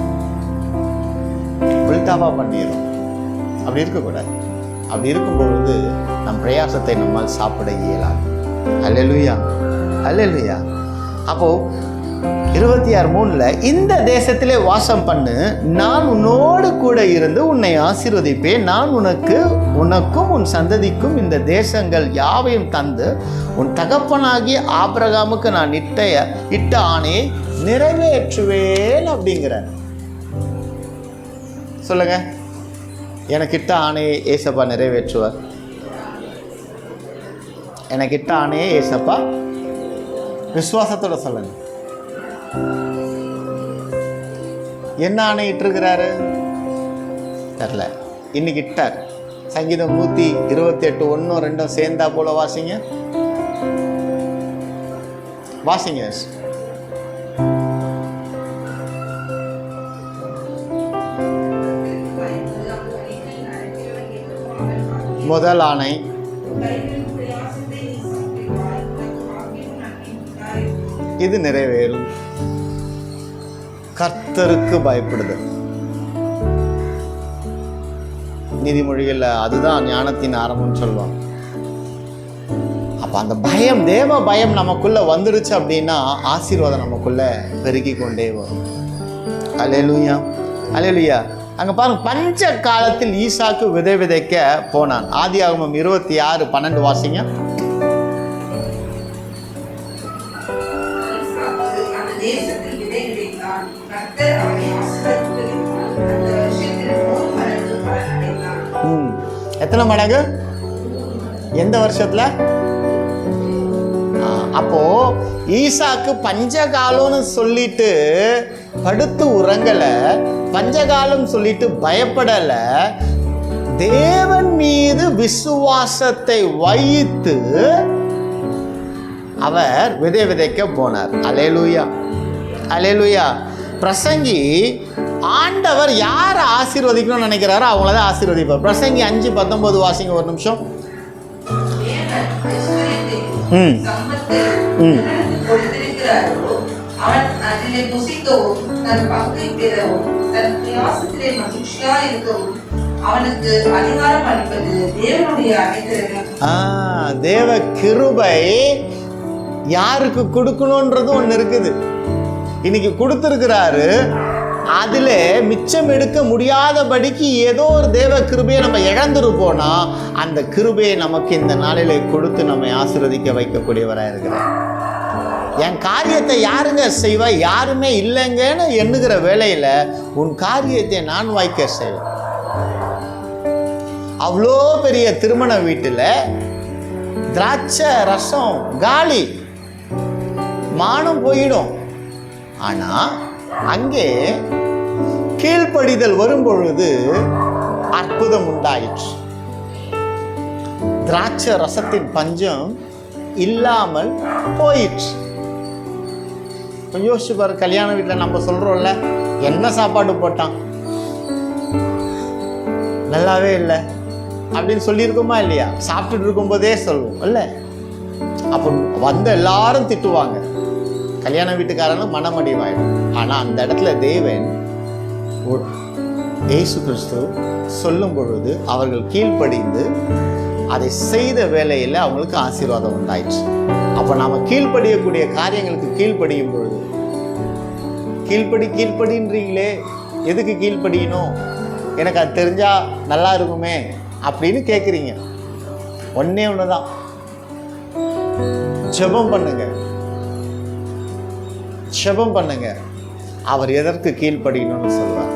அப்படி இருக்கக்கூடாது. அப்படி இருக்கும்பொழுது நம் பிரயாசத்தை நம்மால் சாப்பிட இயலாது. அல்லேலூயா, அல்லேலூயா. அப்போ 26:3 இந்த தேசத்திலே வாசம் பண்ணு, நான் உன்னோடு கூட இருந்து உன்னை ஆசீர்வதிப்பேன். நான் உனக்கும் உன் சந்ததிக்கும் இந்த தேசங்கள் யாவையும் தந்து உன் தகப்பனாகிய ஆபிரகாமுக்கு நான் இட்ட ஆணையை நிறைவேற்றுவேன் அப்படிங்கிறார். சொல்லுங்க, எனக்கு இட்ட ஆணையை ஏசப்பா நிறைவேற்றுவார். எனக்கு இட்ட ஆணையை ஏசப்பா, விசுவாசத்தோட சொல்லுங்க. என்ன ஆணை இட்டிருக்கிறாரு தெரியல, இன்னைக்கு இட்டார். சங்கீதம் 128 1 2 சேர்ந்தா போல வாசிங்க. முதல் ஆணை, இது நிறைவேறும். கர்த்தருக்கு பயப்படுதல். நீதிமொழிகள்ல அதுதான் ஞானத்தின் ஆரம்பம்னு சொல்லுவாங்க. அப்ப அந்த பயம், தேவ பயம் நமக்குள்ள வந்துடுச்சு அப்படின்னா ஆசீர்வாதம் நமக்குள்ள பெருகி கொண்டே வரும். அல்லேலூயா, அல்லேலூயா. அங்க பாருங்க, பஞ்ச காலத்தில் ஈசாக்கு விதை விதைக்க போனான். ஆதியாகமம் 26:12 வாசிங்க. எத்தனை மடங்கு? எந்த வருஷத்துல? அப்போ ஈசாக்கு பஞ்சகாலம்னு சொல்லிட்டு படுத்து உறங்கல, பஞ்சகாலம் சொல்லிட்டு பயப்படல, தேவன் மீது விசுவாசத்தை வைத்து அவர் விதை விதைக்க போனார். அல்லேலூயா, அல்லேலூயா. பிரசங்கி ஆண்டவர் யாரை ஆசீர்வதிக்கணும்னு நினைக்கிறாரோ அவங்கள தான் ஆசீர்வதிப்பார். பிரசங்கி 5:19 வாசிங்க ஒரு நிமிஷம். தேவ கிருபை யாருக்கு கொடுக்கணும்ன்றது ஒன்று இருக்குது. இன்னைக்கு கொடுத்துருக்கிறாரு. அதில் மிச்சம் எடுக்க முடியாதபடிக்கு ஏதோ ஒரு தேவ கிருபையை நம்ம இழந்துருப்போம்னா அந்த கிருபையை நமக்கு இந்த நாளிலே கொடுத்து நம்மை ஆசீர்வதிக்க வைக்கக்கூடியவராக இருக்கிறார். என் காரியத்தை யாருங்க செய்வா? யாருமே இல்லைங்கன்னு எண்ணுகிற வேளையில் உன் காரியத்தை நான் வாய்க்க செய்வேன். அவ்வளோ பெரிய திருமண வீட்டில் திராட்சை ரசம் காலி, மானம் போயிடும். ஆனால் அங்கே கீழ்ப்படிதல் வரும்பொழுது அற்புதம் உண்டாயிற்று. திராட்சை ரசத்தின் பஞ்சம் இல்லாமல் போயிற்று. யோசிச்சு பாரு, கல்யாண வீட்டில் நம்ம சொல்றோம்ல, என்ன சாப்பாடு போட்டான், நல்லாவே இல்லை அப்படின்னு சொல்லியிருக்கோமா இல்லையா? சாப்பிட்டுட்டு இருக்கும்போதே சொல்லுவோம் இல்லை? அப்போ வந்து எல்லாரும் திட்டுவாங்க, கல்யாண வீட்டுக்காரனும் மனமடிவாயிடும். ஆனால் அந்த இடத்துல தேவன் இயேசு கிறிஸ்து சொல்லும் பொழுது அவர்கள் கீழ்ப்படிந்து அதை செய்த வேலையில் அவங்களுக்கு ஆசீர்வாதம் உண்டாயிடுச்சு. அப்போ நாம் கீழ்ப்படியக்கூடிய காரியங்களுக்கு கீழ்ப்படியும் பொழுது, கீழ்ப்படின்றீங்களே, எதுக்கு கீழ்ப்படியணும், எனக்கு அது தெரிஞ்சால் நல்லா இருக்குமே அப்படின்னு கேட்குறீங்க. ஒன்றே ஒன்று தான், ஜெபம் பண்ணுங்க, ஜெபம் பண்ணுங்க. அவர் எதற்கு கீழ்ப்படியணும்னு சொல்றார்?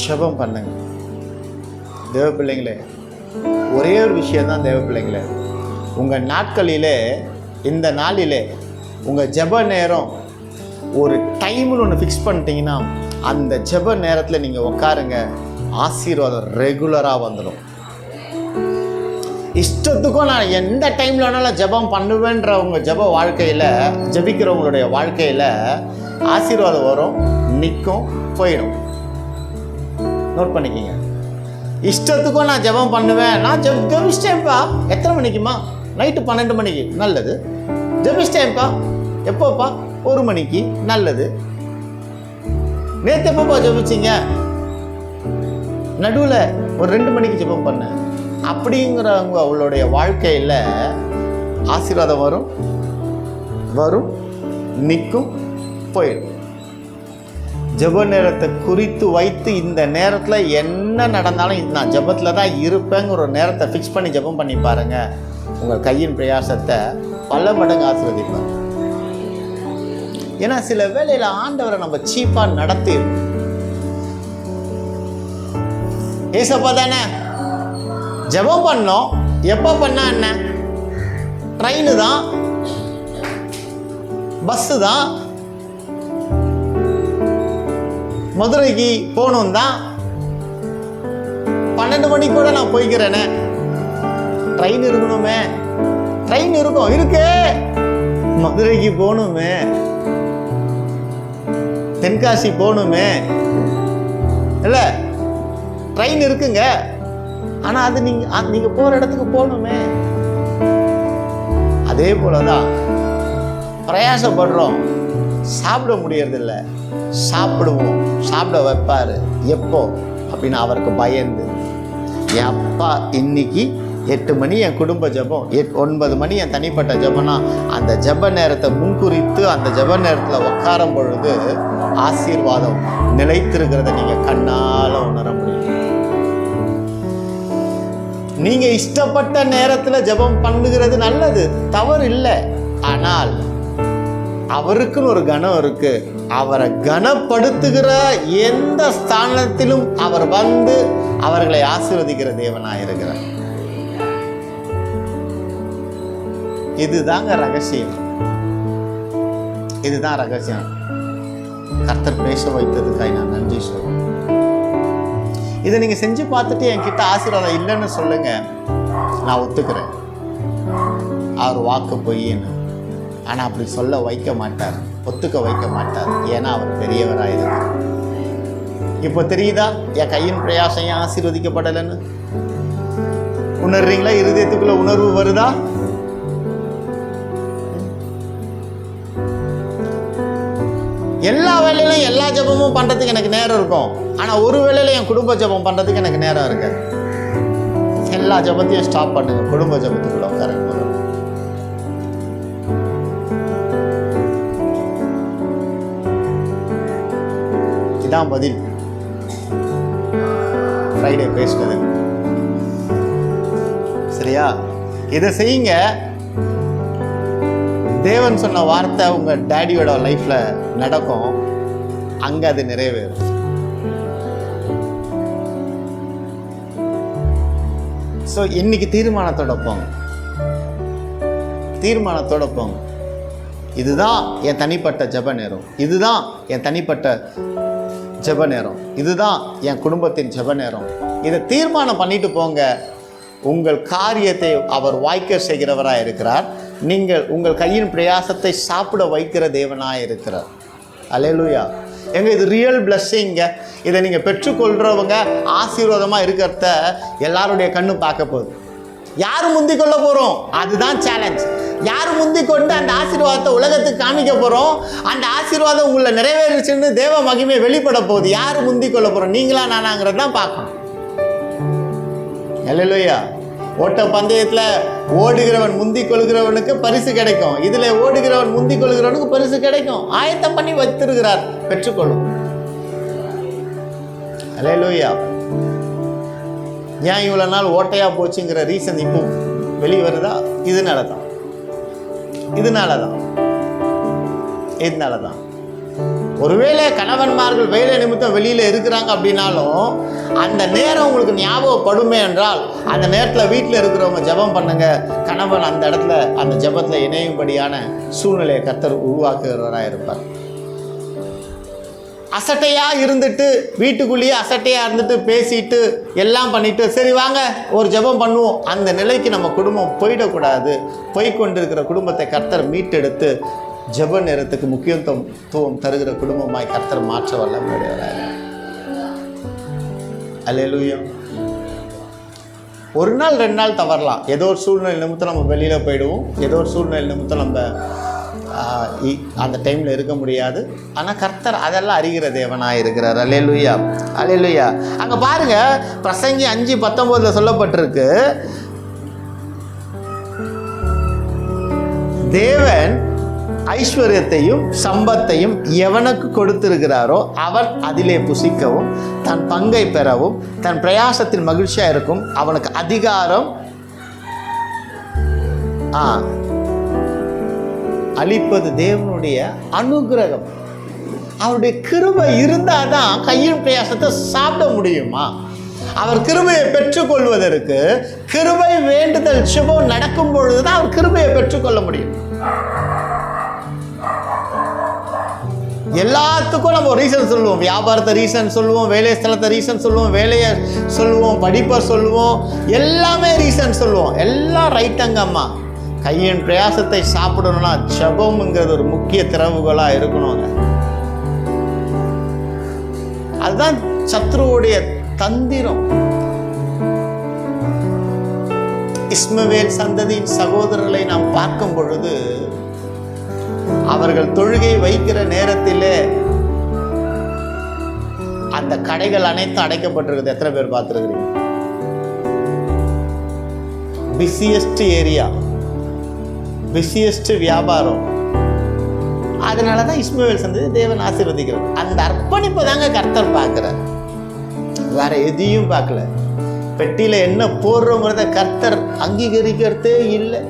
ஜெபம் பண்ணுங்க. தேவ பிள்ளைங்களே, ஒரே ஒரு விஷயம்தான் தேவ பிள்ளைங்களே, உங்கள் நாட்களிலே, இந்த நாளிலே உங்கள் ஜெப நேரம் ஒரு டைம்னு ஒன்று ஃபிக்ஸ் பண்ணிட்டீங்கன்னா அந்த ஜெப நேரத்தில் நீங்கள் உட்காருங்க, ஆசீர்வாதம் ரெகுலராக வந்துடும். இஷ்டத்துக்கும் நான் எந்த டைமில் வேணாலும் ஜெபம் பண்ணுவேன்ற உங்கள் ஜெப வாழ்க்கையில், ஜெபிக்கிறவங்களுடைய வாழ்க்கையில் ஆசீர்வாதம் வரும், நிற்கும், போயிடும். நோட் பண்ணிக்கிங்க. இஷ்டத்துக்கும் நான் ஜெபம் பண்ணுவேன், நான் ஜெபிச்சிட்டேன்ப்பா. எத்தனை மணிக்குமா? நைட்டு 12 மணிக்கு, நல்லது. ஜெபிச்சிட்டேன்ப்பா. எப்போப்பா? 1 மணிக்கு, நல்லது. நேற்று எப்போப்பா ஜெபிச்சிங்க? நடுவில் ஒரு 2 மணிக்கு ஜெபம் பண்ணேன். அப்படிங்கிறவங்க அவளுடைய வாழ்க்கையில் ஆசீர்வாதம் வரும், வரும், நிற்கும், போயிடும். ஜெப நேரத்தை குறித்து வைத்து இந்த நேரத்தில் என்ன நடந்தாலும் நான் ஜெபத்தில் தான் இருப்பேங்கிற ஒரு நேரத்தை ஃபிக்ஸ் பண்ணி ஜெபம் பண்ணி பாருங்கள். உங்கள் கையின் பிரயாசத்தை பல மடங்கு ஆசீர்வதிப்பார். ஏன்னா சில வேளையில் ஆண்டவரை நம்ம சீப்பாக நடத்திடும். ஏசப்பா தானே ஜெபம் பண்ணோம், எப்போ பண்ணா என்ன? ட்ரெயினு தான், பஸ்ஸு தான், மதுரைக்கு போகணும் தான், 12 மணிக்கு கூட நான் போய்க்கிறேனே. ட்ரெயின் இருக்கணுமே, ட்ரெயின் இருக்கும், இருக்கு. மதுரைக்கு போகணுமே, தென்காசி போகணுமே, இல்லை ட்ரெயின் இருக்குங்க. ஆனால் அது நீங்கள் போகிற இடத்துக்கு போகணுமே. அதே போல தான் பிரயாசப்படுறோம், சாப்பிட முடியறதில்ல. சாப்பிடுவோம், சாப்பிட வைப்பார். எப்போ அப்படின்னு அவருக்கு பயந்து, என் அப்பா இன்னைக்கு 8 மணி என் குடும்ப ஜெபம், 9 மணி என் தனிப்பட்ட ஜெபம்னா அந்த ஜெப நேரத்தை முன்குறித்து அந்த ஜெப நேரத்தில் உட்காரும் பொழுது ஆசீர்வாதம் நிலைத்திருக்கிறத நீங்கள் கண்ணால் உணர முடியும். நீங்கள் இஷ்டப்பட்ட நேரத்தில் ஜெபம் பண்ணுகிறது நல்லது, தவறு இல்லை. ஆனால் அவருக்குன்னு ஒரு கணம் இருக்கு. அவரை கனப்படுத்துகிற எந்த ஸ்தானத்திலும் அவர் வந்து அவர்களை ஆசீர்வதிக்கிற தேவனாக இருக்கிறார். இதுதாங்க ரகசியம், இதுதான் ரகசியம். கர்த்தர் பேச வைத்ததுக்காக நான் நன்றி சொல்றேன். இதை நீங்க செஞ்சு பார்த்துட்டு என்கிட்ட ஆசீர்வாதம் இல்லைன்னு சொல்லுங்க, நான் ஒத்துக்கிறேன். அவர் வாக்கு பொய்ன்னு. ஆனால் அப்படி சொல்ல வைக்க மாட்டார், ஒத்துக்க வைக்க மாட்டார். ஏன்னா அவர் பெரியவராக இருக்கிறார். இப்போ தெரியுதா என் கையின் பிரயாசம் ஏன் ஆசீர்வதிக்கப்படலைன்னு? உணர்றீங்களா? இருதயத்துக்குள்ள உணர்வு வருதா? எல்லா வேலையிலும் எல்லா ஜெபமும் பண்ணுறதுக்கு எனக்கு நேரம் இருக்கும். ஆனால் ஒரு வேளையில் என் குடும்ப ஜெபம் பண்ணுறதுக்கு எனக்கு நேரம் இருக்காது. எல்லா ஜெபத்தையும் ஸ்டாப் பண்ணுங்க, குடும்ப ஜெபத்துக்குள்ள உட்காருங்க. இதான் பதில். ஃப்ரைடே பேசுனது சரியா? இதை செய்யுங்க. தேவன் சொன்ன வார்த்தை உங்கள் டேடியோட லைஃப்பில் நடக்கும், அங்கே அது நிறைவேறும். ஸோ இன்னைக்கு தீர்மானத்தோட போங்க, தீர்மானத்தோட போங்க. இதுதான் என் தனிப்பட்ட ஜெப நேரம், இதுதான் என் தனிப்பட்ட ஜெப நேரம், இதுதான் என் குடும்பத்தின் ஜெப நேரம். இதை தீர்மானம் பண்ணிட்டு போங்க. உங்கள் காரியத்தை அவர் வாய்க்க செய்கிறவராக இருக்கிறார். நீங்கள் உங்கள் கையின் பிரயாசத்தை சாப்பிட வைக்கிற தேவனாக இருக்கிறார். அல்லேலூயா. எங்க இது ரியல் பிளஸ்ஸிங்க. இதை நீங்கள் பெற்றுக்கொள்கிறவங்க ஆசீர்வாதமாக இருக்கிறத எல்லாருடைய கண்ணு பார்க்க போகுது. யார் முந்திக் கொள்ள போகிறோம்? அதுதான் சேலஞ்ச். யார் முந்தி கொண்டு அந்த ஆசீர்வாதத்தை உலகத்துக்கு காமிக்க போகிறோம்? அந்த ஆசீர்வாதம் உங்களை நிறைவேறிச்சுன்னு தேவ மகிமை வெளிப்பட போகுது. யார் முந்தி கொள்ள போகிறோம், நீங்களா நானாங்கிறது தான் பார்க்கணும். அல்லேலூயா. ஓட்ட பந்தயத்தில் ஓடுகிறவன் முந்தி கொள்கிறவனுக்கு பரிசு கிடைக்கும். இதில் ஓடுகிறவன் முந்தி கொள்கிறவனுக்கு பரிசு கிடைக்கும். ஆயத்தம் பண்ணி வைத்திருக்கிறார், பெற்றுக்கொள்ளும். அல்லேலூயா. ஏன் இவ்வளோ நாள் ஓட்டையாக போச்சுங்கிற ரீசன் இப்போ வெளியே வருதா? இதனால தான். ஒருவேளை கணவன்மார்கள் வேலை நிமித்தம் வெளியில் இருக்கிறாங்க அப்படின்னாலும் அந்த நேரம் உங்களுக்கு ஞாபகப்படுமே என்றால் அந்த நேரத்தில் வீட்டில் இருக்கிறவங்க ஜெபம் பண்ணுங்க. கணவன் அந்த இடத்துல அந்த ஜெபத்தில் இணையும்படியான சூழ்நிலையை கர்த்தர் உருவாக்குகிறவராக இருப்பார். அசட்டையாக இருந்துட்டு வீட்டுக்குள்ளேயே அசட்டையாக இருந்துட்டு பேசிட்டு எல்லாம் பண்ணிட்டு சரி வாங்க ஒரு ஜெபம் பண்ணுவோம், அந்த நிலைக்கு நம்ம குடும்பம் போயிடக்கூடாது. போய்கொண்டிருக்கிற குடும்பத்தை கர்த்தர் மீட்டெடுத்து ஜெப நேரத்துக்கு முக்கியத்துவம் தருகிற குடும்பமாய் கர்த்தர் மாற்ற வல்லமையுடையவராக. அல்லேலூயா. ஒரு நாள் 2 நாள் தவறலாம். ஏதோ ஒரு சூழ்நிலை நிமித்தம் நம்ம வெளியில் போயிடுவோம். ஏதோ ஒரு சூழ்நிலை நிமித்தம் நம்ம அந்த டைமில் இருக்க முடியாது. ஆனால் கர்த்தர் அதெல்லாம் அறிகிற தேவனாக இருக்கிறார். அல்லேலூயா, அல்லேலூயா. அங்கே பாருங்க, பிரசங்கி 5:19 சொல்லப்பட்டிருக்கு, தேவன் ஐஸ்வர்யத்தையும் சம்பத்தையும் எவனுக்கு கொடுத்திருக்கிறாரோ அவன் அதிலே புசிக்கவும் தன் பங்கை பெறவும் தன் பிரயாசத்தின் மகிழ்ச்சியாக இருக்கும். அவனுக்கு அதிகாரம் அளிப்பது தேவனுடைய அனுகிரகம். அவருடைய கிருபை இருந்தால் தான் கையின் பிரயாசத்தை சாப்பிட முடியுமா? அவர் கிருபையை பெற்றுக்கொள்வதற்கு கிருபை வேண்டுதல் சுபம் நடக்கும் பொழுது தான் அவர் கிருபையை பெற்றுக்கொள்ள முடியும். எல்லாத்துக்கும் நம்ம ரீசன் சொல்லுவோம். வியாபாரத்தை ரீசன் சொல்லுவோம், வேலை ஸ்தலத்தை ரீசன் சொல்லுவோம், வேலையை சொல்லுவோம், படிப்பை சொல்லுவோம், எல்லாமே ரீசன் சொல்லுவோம். எல்லாம் ரைட்டங்கம்மா. கையின் பிரயாசத்தை சாப்பிடணும்னா ஜெபம்ங்கிறது ஒரு முக்கிய திறவுகோலாக இருக்கணுங்க. அதுதான் சத்ருவுடைய தந்திரம். இஸ்மவேல் சந்ததியின் சகோதரர்களை நாம் பார்க்கும் பொழுது அவர்கள் தொழுகை வைக்கிற நேரத்திலே அந்த கடைகள் அனைத்தும் அடைக்கப்பட்டிருக்குது. எத்தனை பேர் பார்த்துருக்கிறீங்க? பிஸியஸ்ட் ஏரியா, பிஸியஸ்ட் வியாபாரம். அதனால தான் இஸ்மவேல் சந்ததி தேவன் ஆசீர்வதிக்கிறார். அந்த அர்ப்பணிப்பை தாங்க கர்த்தர் பார்க்கிறார், வேற எதையும் பார்க்கல. பெட்டியில என்ன போடுறோங்கிறத கர்த்தர் அங்கீகரிக்கிறதே இல்லை.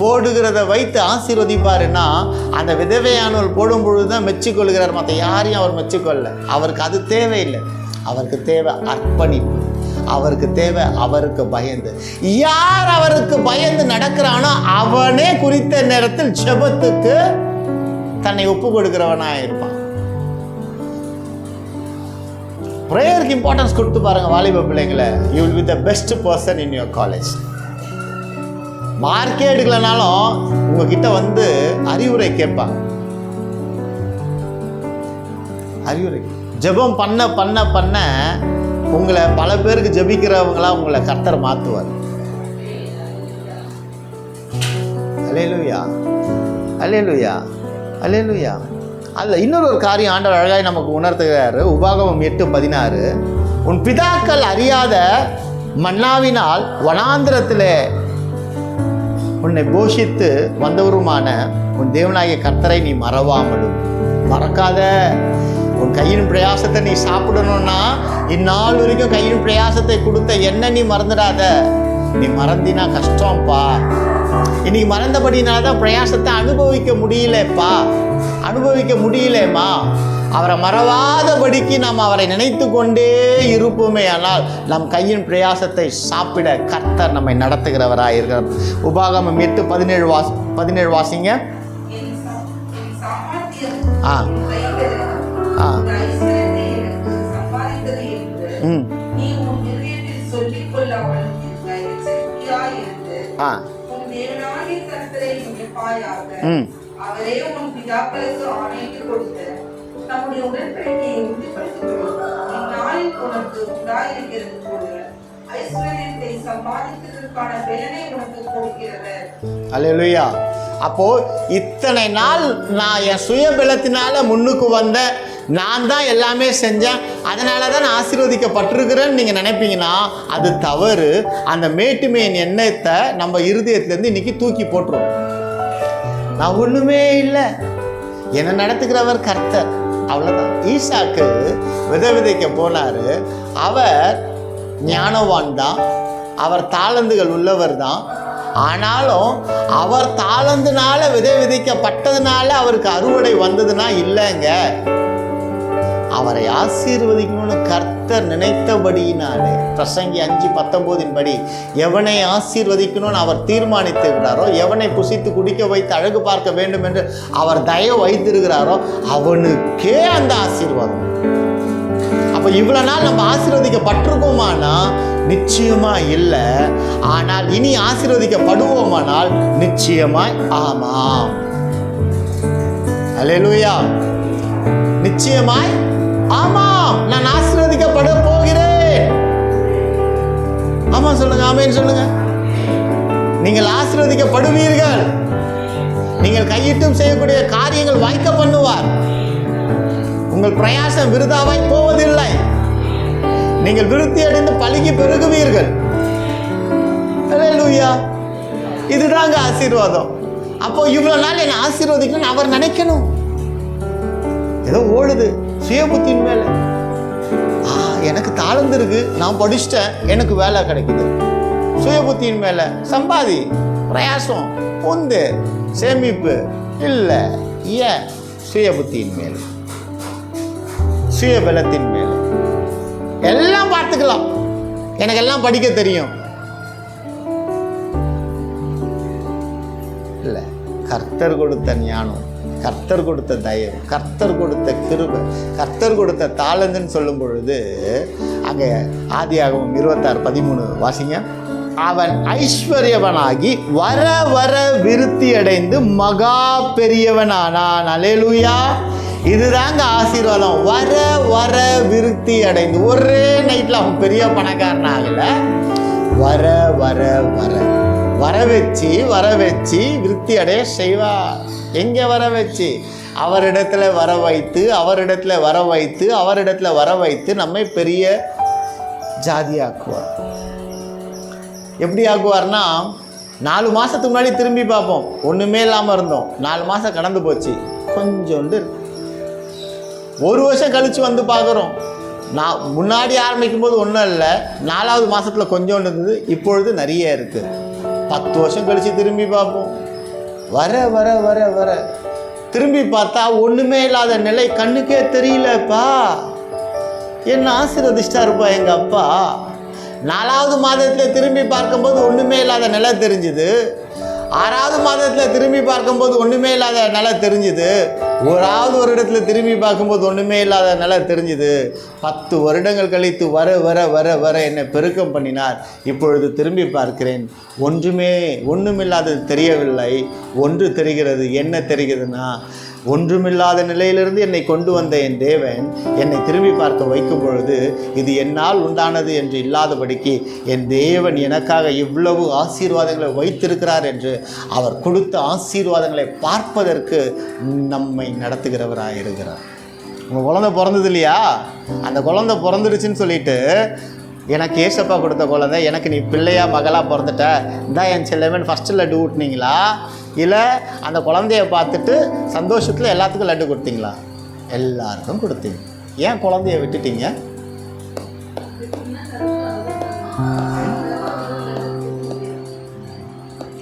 போடுகிறத வைத்து ஆசீர்வதிப்பாருன்னா அந்த விதவையானவள் போடும் பொழுதுதான் மெச்சிக்கொள்கிறார். மற்ற யாரையும் அவர் மெச்சிக்கொள்ள. அவருக்கு அது தேவையில்லை. அவருக்கு தேவை அர்ப்பணிப்பு. அவருக்கு தேவை அவருக்கு பயந்து. யார் அவருக்கு பயந்து நடக்கிறானோ அவனே குறித்த நேரத்தில் ஜெபத்துக்கு தன்னை ஒப்பு கொடுக்கிறவனா இருப்பான். பிரேயருக்கு இம்பார்ட்டன்ஸ் கொடுத்து பாருங்க வாலிப பிள்ளைங்களை. You will be the best person in your college. மார்க்கே எடுக்கலனாலும் உங்ககிட்ட வந்து அறிவுரை கேட்பாங்க. அறிவுரை ஜெபம் பண்ண பண்ண பண்ண உங்களை பல பேருக்கு ஜெபிக்கிறவங்களா உங்களை கர்த்தர் மாற்றுவார். அல்லேலூயா, அல்லேலூயா, அல்லேலூயா. அதில் இன்னொரு காரியம் ஆண்டவர் அழகாய் நமக்கு உணர்த்துகிறாரு. உபாகமம் 8:16, உன் பிதாக்கள் அறியாத மன்னாவினால் வனாந்திரத்திலே உன்னை போஷித்து வந்தவருமான உன் தேவனாகிய கர்த்தரை நீ மறவாமலும். மறக்காத. உன் கையின் பிரயாசத்தை நீ சாப்பிடணும்னா இந்நாள் வரைக்கும் கையின் பிரயாசத்தை கொடுத்த என்ன நீ மறந்துடாத. நீ மறந்தினா கஷ்டம்ப்பா. இன்னைக்கு மறந்தபடினால்தான் பிரயாசத்தை அனுபவிக்க முடியலப்பா, அனுபவிக்க முடியலம்மா. அவரை மறவாதபடிக்கு நாம் அவரை நினைத்து கொண்டே இருப்போமே. ஆனால் நம் கையின் பிரயாசத்தை சாப்பிட கர்த்தர் நம்மை நடத்துகிறவராக இருக்கிறார். உபாகமம் 8:17 வாசிங்க. அவரே உன் பிதாக்களுக்கு ஆணையிட்டு கொடுத்த நம்முடைய உடன்படிக்கையை உறுதிப்படுத்திக் கொள்ளும். இந்நாளில் உனக்கு உண்டாயிருக்கிறது போல ஐஸ்வர்யத்தை சம்பாதித்ததற்கான பலனை உனக்கு கொடுக்கிறது. அல்லேலூயா. அப்போ இத்தனை நாள் நான் என் சுயபலத்தினால முன்னுக்கு வந்த, நான் தான் எல்லாமே செஞ்சேன், அதனால தான் நான் ஆசீர்வதிக்கப்பட்டிருக்கிறேன்னு நீங்கள் நினைப்பீங்கன்னா அது தவறு. அந்த மேட்டுமையின் எண்ணத்தை நம்ம இருதயத்திலேருந்து இன்னைக்கு தூக்கி போட்டுருவோம். நான் ஒன்றுமே இல்லை, என்னை நடத்துகிறவர் கர்த்தர், அவ்வளோதான். ஈசாக்கு விதைக்க போனார். அவர் ஞானவான் தான், அவர் தாளந்துகள் உள்ளவர் தான். ஆனாலும் அவர் தாளந்துனால விதைக்கப்பட்டதுனால அவருக்கு அறுவடை வந்ததுன்னா இல்லைங்க. அவரை ஆசீர்வதிக்கணும்னு கர்த்தர் நினைத்தபடியினாலே, பிரசங்கி 5:19 படி, எவனை ஆசீர்வதிக்கணும்னு அவர் தீர்மானித்திருக்கிறாரோ, எவனை புசித்து குடிக்க வைத்து அழகு பார்க்க வேண்டும் என்று அவர் தயவு வைத்திருக்கிறாரோ அவனுக்கே அந்த ஆசீர்வாதம். அப்போ இவ்வளோ நாள் நம்ம ஆசீர்வதிக்கப்பட்டிருக்கோமானா நிச்சயமா இல்லை. ஆனால் இனி ஆசீர்வதிக்கப்படுவோமானால் நிச்சயமாய் ஆமாம். அல்லேலூயா. நிச்சயமாய் ஆமாம், நான் ஆசீர்வதிக்கப்பட போகிறேன். ஆமா சொல்லுங்க, ஆமேன்னு சொல்லுங்க. நீங்கள் ஆசீர்வதிக்கப்படுவீர்கள். நீங்கள் கையிட்டும் செய்யக்கூடிய காரியங்கள் வாய்க்க பண்ணுவார். உங்கள் பிரயாசம் விருதாவாய் போவதில்லை. நீங்கள் விருத்தி அடைந்து பழுகி பெருகுவீர்கள். அல்லேலூயா. இதுதாங்க ஆசீர்வாதம். அப்போ இவ்வளோ நாள் என்னை ஆசீர்வதிக்கணும்னு அவர் நினைக்கணும். ஏதோ ஓடுது சுய புத்தியின் மேல. எனக்கு தாளந்து இருக்கு, நான் படிச்சுட்டேன், எனக்கு வேலை கிடைக்குது. சுய புத்தியின் மேல சம்பாதி, பிரயாசம், பொந்து, சேமிப்பு இல்லை. ஏன்? சுய புத்தியின் மேல, சுய பலத்தின் மேல. எல்லாம் பார்த்துக்கலாம், எனக்கு எல்லாம் படிக்க தெரியும் இல்லை. கர்த்தர் கொடுத்த ஞானம், கர்த்தர் கொடுத்த தயவு, கர்த்தர் கொடுத்த கிருபை, கர்த்தர் கொடுத்த தாளந்துன்னு சொல்லும் பொழுது அங்கே ஆதியாகமம் 26:13 வாசிங்க. அவன் ஐஸ்வர்யவனாகி வர வர விருத்தி அடைந்து மகா பெரியவனானான். அல்லேலூயா. இதுதாங்க ஆசீர்வாதம். வர வர விருத்தி அடைந்து, ஒரே நைட்டில் அவன் பெரிய பணக்காரன் ஆகல. வர வர வர வர வச்சு விருத்தி அடைய செய்வார். எங்கே வர வச்சு? அவரிடத்துல வர வைத்து, அவரிடத்துல வர வைத்து, அவரிடத்துல வர வைத்து நம்மை பெரிய ஜாதியாக்குவார். எப்படி ஆக்குவார்னா, 4 மாதத்துக்கு முன்னாடி திரும்பி பார்ப்போம், ஒன்றுமே இல்லாமல் இருந்தோம். 4 மாதம் கடந்து போச்சு, கொஞ்சோண்டு. 1 வருஷம் கழித்து வந்து பார்க்குறோம், நான் முன்னாடி ஆரம்பிக்கும் போது ஒன்றும் இல்லை, 4வது மாதத்தில் கொஞ்சோண்டு இருந்தது, இப்பொழுது நிறைய இருக்குது. 10 வருஷம் கழித்து திரும்பி பார்ப்போம். வர வர வர வர திரும்பி பார்த்தா ஒன்றுமே இல்லாத நிலை கண்ணுக்கே தெரியலப்பா. என்ன ஆசீர்வதிச்சிட்டா இருப்பா எங்கள் அப்பா. 4வது மாதத்தில் திரும்பி பார்க்கும்போது ஒன்றுமே இல்லாத நிலை தெரிஞ்சுது. 6வது மாதத்தில் திரும்பி பார்க்கும்போது ஒன்றுமே இல்லாத நிலை தெரிஞ்சுது. 1வது வருடத்தில் திரும்பி பார்க்கும்போது ஒன்றுமே இல்லாத நிலை தெரிஞ்சுது. 10 வருடங்கள் கழித்து வர வர வர வர என்னை பெருக்கம் பண்ணினார். இப்பொழுது திரும்பி பார்க்கிறேன், ஒன்றுமில்லாதது தெரியவில்லை, ஒன்று தெரிகிறது. என்ன தெரிகிறதுனா, ஒன்றுமில்லாத நிலையிலிருந்து என்னை கொண்டு வந்த என் தேவன் என்னை திரும்பி பார்க்க வைக்கும் பொழுது இது என்னால் உண்டானது என்று இல்லாதபடிக்கு என் தேவன் எனக்காக இவ்வளவு ஆசீர்வாதங்களை வைத்திருக்கிறார் என்று அவர் கொடுத்த ஆசீர்வாதங்களை பார்ப்பதற்கு நம்மை நடத்துகிறவராக இருக்கிறார். உங்கள் குழந்தை பிறந்தது இல்லையா? அந்த குழந்தை பிறந்துடுச்சுன்னு சொல்லிட்டு, எனக்கு ஏசப்பா கொடுத்த குழந்தை, எனக்கு நீ பிள்ளையா மகளாக பிறந்துட்ட, இதான் என் செல்லவன் ஃபஸ்ட்டு லட்டு ஊட்டினீங்களா, இல்லை அந்த குழந்தைய பார்த்துட்டு சந்தோஷத்தில் எல்லாத்துக்கும் லட்டு கொடுத்தீங்களா? எல்லாருக்கும் கொடுத்தீங்க. ஏன் குழந்தைய விட்டுட்டீங்க?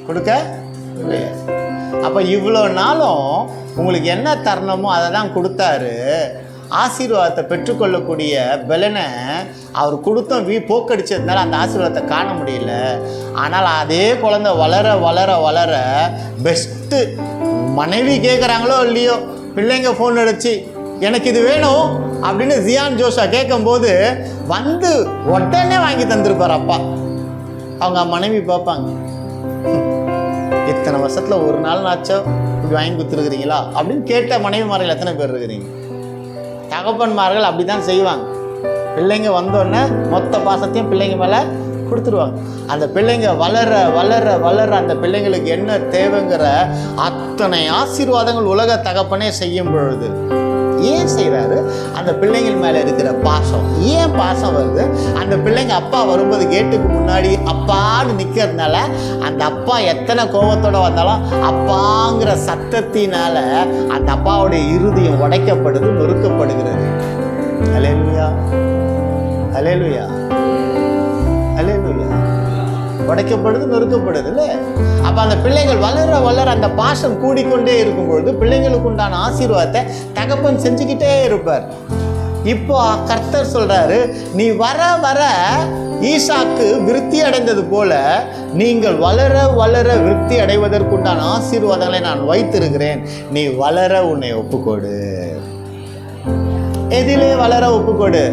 கொடுக்க இல்லையா? அப்போ இவ்வளோ நாளும் உங்களுக்கு என்ன தரணுமோ அதை தான் கொடுத்தாரு. ஆசீர்வாதத்தை பெற்றுக்கொள்ளக்கூடிய பலனை அவர் கொடுத்தோம் போக்கடிச்சதுனால அந்த ஆசீர்வாதத்தை காண முடியல. ஆனால் அதே குழந்தை வளர வளர வளர பெஸ்ட்டு மனைவி கேட்குறாங்களோ இல்லையோ, பிள்ளைங்க ஃபோன் அடிச்சு எனக்கு இது வேணும் அப்படின்னு ஜியான் ஜோஷா கேட்கும்போது வந்து உடனே வாங்கி தந்துருப்பார் அப்பா. அவங்க மனைவி பார்ப்பாங்க, இத்தனை வருஷத்தில் ஒரு நாள் நாச்சோ இப்படி வாங்கி கொடுத்துருக்குறீங்களா அப்படின்னு கேட்ட மனைவிமார்கள் எத்தனை பேர் இருக்கிறீங்க? தகப்பன்மார்கள் அப்படி தான் செய்வாங்க. பிள்ளைங்க வந்தோடனே மொத்த பாசத்தையும் பிள்ளைங்க மேலே கொடுத்துருவாங்க. அந்த பிள்ளைங்க வளர வளர வளர அந்த பிள்ளைங்களுக்கு என்ன தேவைங்கிற அத்தனை ஆசீர்வாதங்கள் உலக தகப்பனே செய்யும் பொழுது ஏன் செய்கிறாரு? அந்த பிள்ளைங்கள் மேலே இருக்கிற பாசம். ஏன் பாசம் வருது? அந்த பிள்ளைங்க அப்பா வரும்போது கேட்டுக்கு முன்னாடி அப்பான்னு நிற்கிறதுனால அந்த அப்பா எத்தனை கோபத்தோடு வந்தாலும் அப்பாங்கிற சத்தத்தினால அந்த அப்பாவுடைய இருதயம் உடைக்கப்படுது, நொறுக்கப்படுகிறது. அல்லேலூயா, அல்லேலூயா, அல்லேலூயா. உடைக்கப்படுது, நொறுக்கப்படுது இல்லை? அப்போ அந்த பிள்ளைகள் வளர வளர அந்த பாசம் கூடிக்கொண்டே இருக்கும் பொழுது பிள்ளைங்களுக்கு உண்டான ஆசீர்வாதத்தை தகப்பன் செஞ்சுக்கிட்டே இருப்பார். இப்போ கர்த்தர் சொல்றாரு, நீ வர வர ஈசாக்கு விருத்தி அடைந்தது போல நீங்கள் வளர வளர விருத்தி அடைவதற்குண்டான ஆசீர்வாதங்களை நான் வைத்திருக்கிறேன். நீ வளர உன்னை ஒப்புக்கொடு. எதிலே வளர ஒப்புக்கொடு?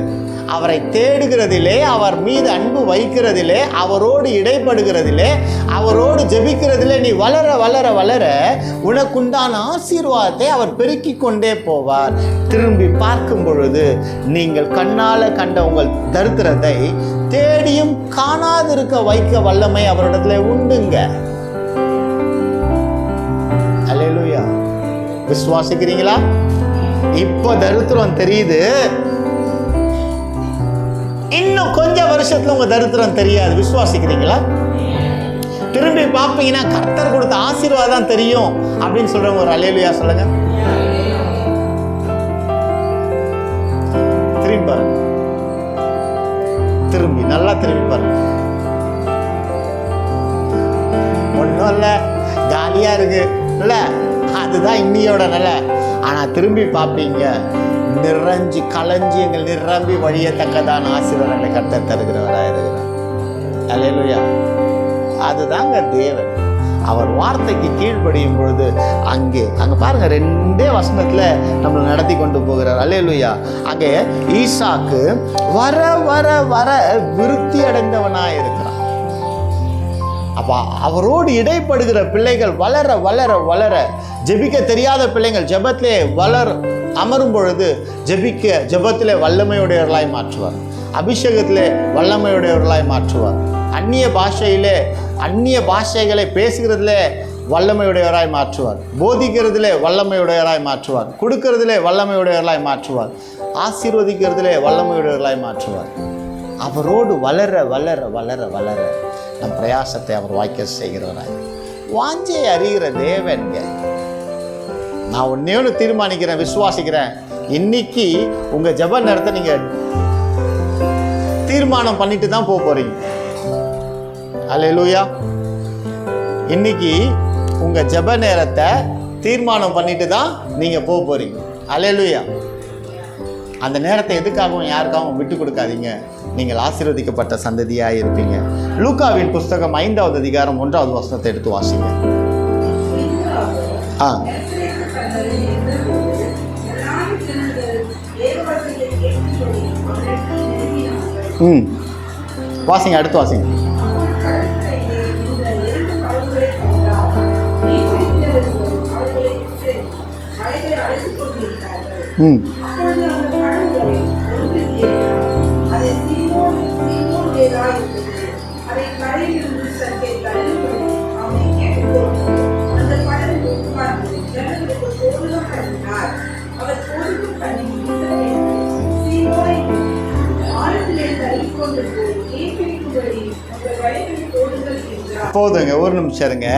அவரை தேடுகிறதிலே, அவர் மீது அன்பு வைக்கிறதிலே, அவரோடு இடைப்படுகிறதிலே, அவரோடு ஜெபிக்கிறதிலே நீ வளர வளர வளர உனக்குண்டான ஆசீர்வாதத்தை அவர் பெருக்கிக் கொண்டே போவார். திரும்பி பார்க்கும் பொழுது நீங்கள் கண்ணால் கண்ட உங்கள் தரித்திரத்தை தேடியும் காணாதிருக்க வைக்க வல்லமை அவரிடத்துல உண்டுங்க. அல்லேலூயா. விசுவாசிக்கிறீங்களா? இப்போ தரித்திரம் தெரியுது, இன்னும் கொஞ்சம் வருஷத்துல உங்க தரித்திரம் தெரியாது. விசுவாசிக்கிறீங்களா? திரும்பி பார்ப்பீங்கன்னா கர்த்தர் கொடுத்த ஆசீர்வாதம் தெரியும் அப்படின்னு சொல்றவங்க ஒரு அல்லேலூயா சொல்லுங்க. திரும்பி பாருங்க, திரும்பி நல்லா திரும்பி பாருங்க. ஒன்றும் இல்லை, ஜாலியா இருக்கு இல்ல, அதுதான் இன்னியோட நல்ல. ஆனா திரும்பி பார்ப்பீங்க, நிறைஞ்சு களைஞ்சி எங்கள் நிரம்பி வழியத்தக்கதான ஆசீர்வாதங்களை கர்த்தர் தருகிறவராக இருக்கிறார். அல்லேலூயா. அதுதாங்க தேவன். அவர் வார்த்தைக்கு கீழ்ப்படியும் பொழுது அங்கே பாருங்க, 2 வசனத்துல நம்மளை நடத்தி கொண்டு போகிறார். அல்லேலூயா. அங்கே ஈசாக்கு வர வர வர விருத்தி அடைந்தவனாக இருக்கிறான். அப்ப அவரோடு இடைப்படுகிற பிள்ளைகள் வளர வளர வளர, ஜெபிக்க தெரியாத பிள்ளைங்கள் ஜெபத்திலே அமரும் பொழுது ஜெபத்திலே வல்லமையுடையவர்களாய் மாற்றுவார். அபிஷேகத்திலே வல்லமையுடையவர்களாய் மாற்றுவார். அந்நிய பாஷைகளை பேசுகிறதிலே வல்லமையுடையவராய் மாற்றுவார். போதிக்கிறதிலே வல்லமையுடையவராய் மாற்றுவார். கொடுக்கிறதிலே வல்லமையுடையவர்களாய் மாற்றுவார். ஆசீர்வதிக்கிறதிலே வல்லமையுடையவர்களாய் மாற்றுவார். அவரோடு வளர வளர வளர வளர நம் பிரயாசத்தை அவர் வாய்க்க செய்கிறவராய். வாஞ்சை அறிகிற தேவன்க. நான் ஒன்னே தீர்மானிக்கிறேன், விசுவாசிக்கிறேன். இன்னைக்கு உங்க ஜெப நேரத்தை நீங்க தீர்மானம் பண்ணிட்டு தான் போறீங்க. அல்லேலூயா. இன்னைக்கு உங்க ஜெப நேரத்தை தீர்மானம் பண்ணிட்டு தான் நீங்க போறீங்க. அல்லேலூயா. அந்த நேரத்தை எதுக்காகவும் யாருக்காகவும் விட்டு கொடுக்காதீங்க. நீங்கள் ஆசீர்வதிக்கப்பட்ட சந்ததியாக இருப்பீங்க. லூக்காவின் புஸ்தகம் 5வது அதிகாரம் 1வது வசனத்தை எடுத்து வாசிங்க. வாசிங்க, அடுத்து வாசிங்க. போதுங்க, ஒரு நிமிஷம் இருங்க.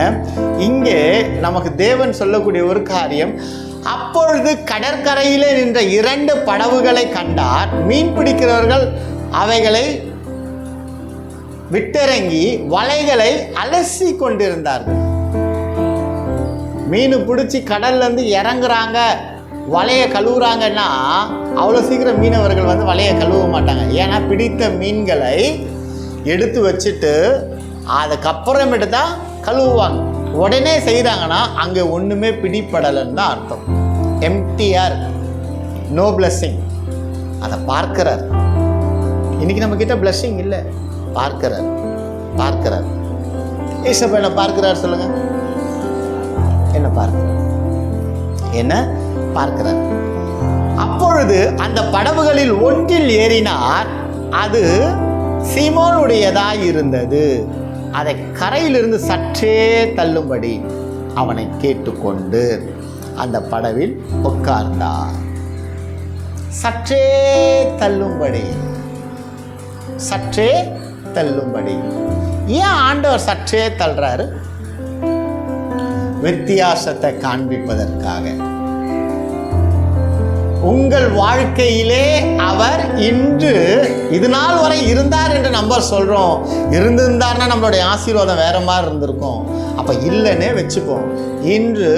இங்கே நமக்கு தேவன் சொல்லக்கூடிய ஒரு காரியம், அப்பொழுது கடற்கரையிலே நின்ற 2 படகுகளை கண்டார். மீன் பிடிக்கிறவர்கள் அவைகளை விட்டிறங்கி வலைகளை அலசி கொண்டிருந்தார்கள். மீன் பிடிச்சி கடல்ல இருந்து இறங்குறாங்க, வலையை கழுவுறாங்கன்னா அவ்வளோ சீக்கிரம் மீனவர்கள் வந்து வலையை கழுவ மாட்டாங்க. ஏன்னா பிடித்த மீன்களை எடுத்து வச்சுட்டு அதுக்கப்புறமேட்டு தான் கழுவுவாங்க. உடனே செய்தாங்கன்னா அங்கே ஒன்றுமே பிடிப்படலைன்னு தான் அர்த்தம். MTR, no blessing. அதை பார்க்கிறார். இன்னைக்கு நம்ம கிட்ட பிளஸ்ஸிங் இல்லை, பார்க்கிறார். ஏசப்பா என்ன பார்க்கிறார் சொல்லுங்க? என்ன பார்க்கிறார்? அப்பொழுது அந்த படகுகளில் ஒன்றில் ஏறினார். அது சீமோனுடையதாய் இருந்தது. அதை கரையிலிருந்து சற்றே தள்ளும்படி அவனை கேட்டுக்கொண்டு அந்த படவில் உட்கார்ந்தார். சற்றே தள்ளும்படி, சற்றே தள்ளும்படி. ஏன் ஆண்டவர் சற்றே தள்ளுறாரு? வித்தியாசத்தை காண்பிப்பதற்காக. உங்கள் வாழ்க்கையிலே அவர் இன்று இது நாள் வரை இருந்தார் என்று நம்ம சொல்றோம். இருந்திருந்தார்னா நம்மளுடைய ஆசீர்வாதம் வேற மாதிரி இருந்திருக்கும். அப்ப இல்லைன்னே வச்சுப்போம். இன்று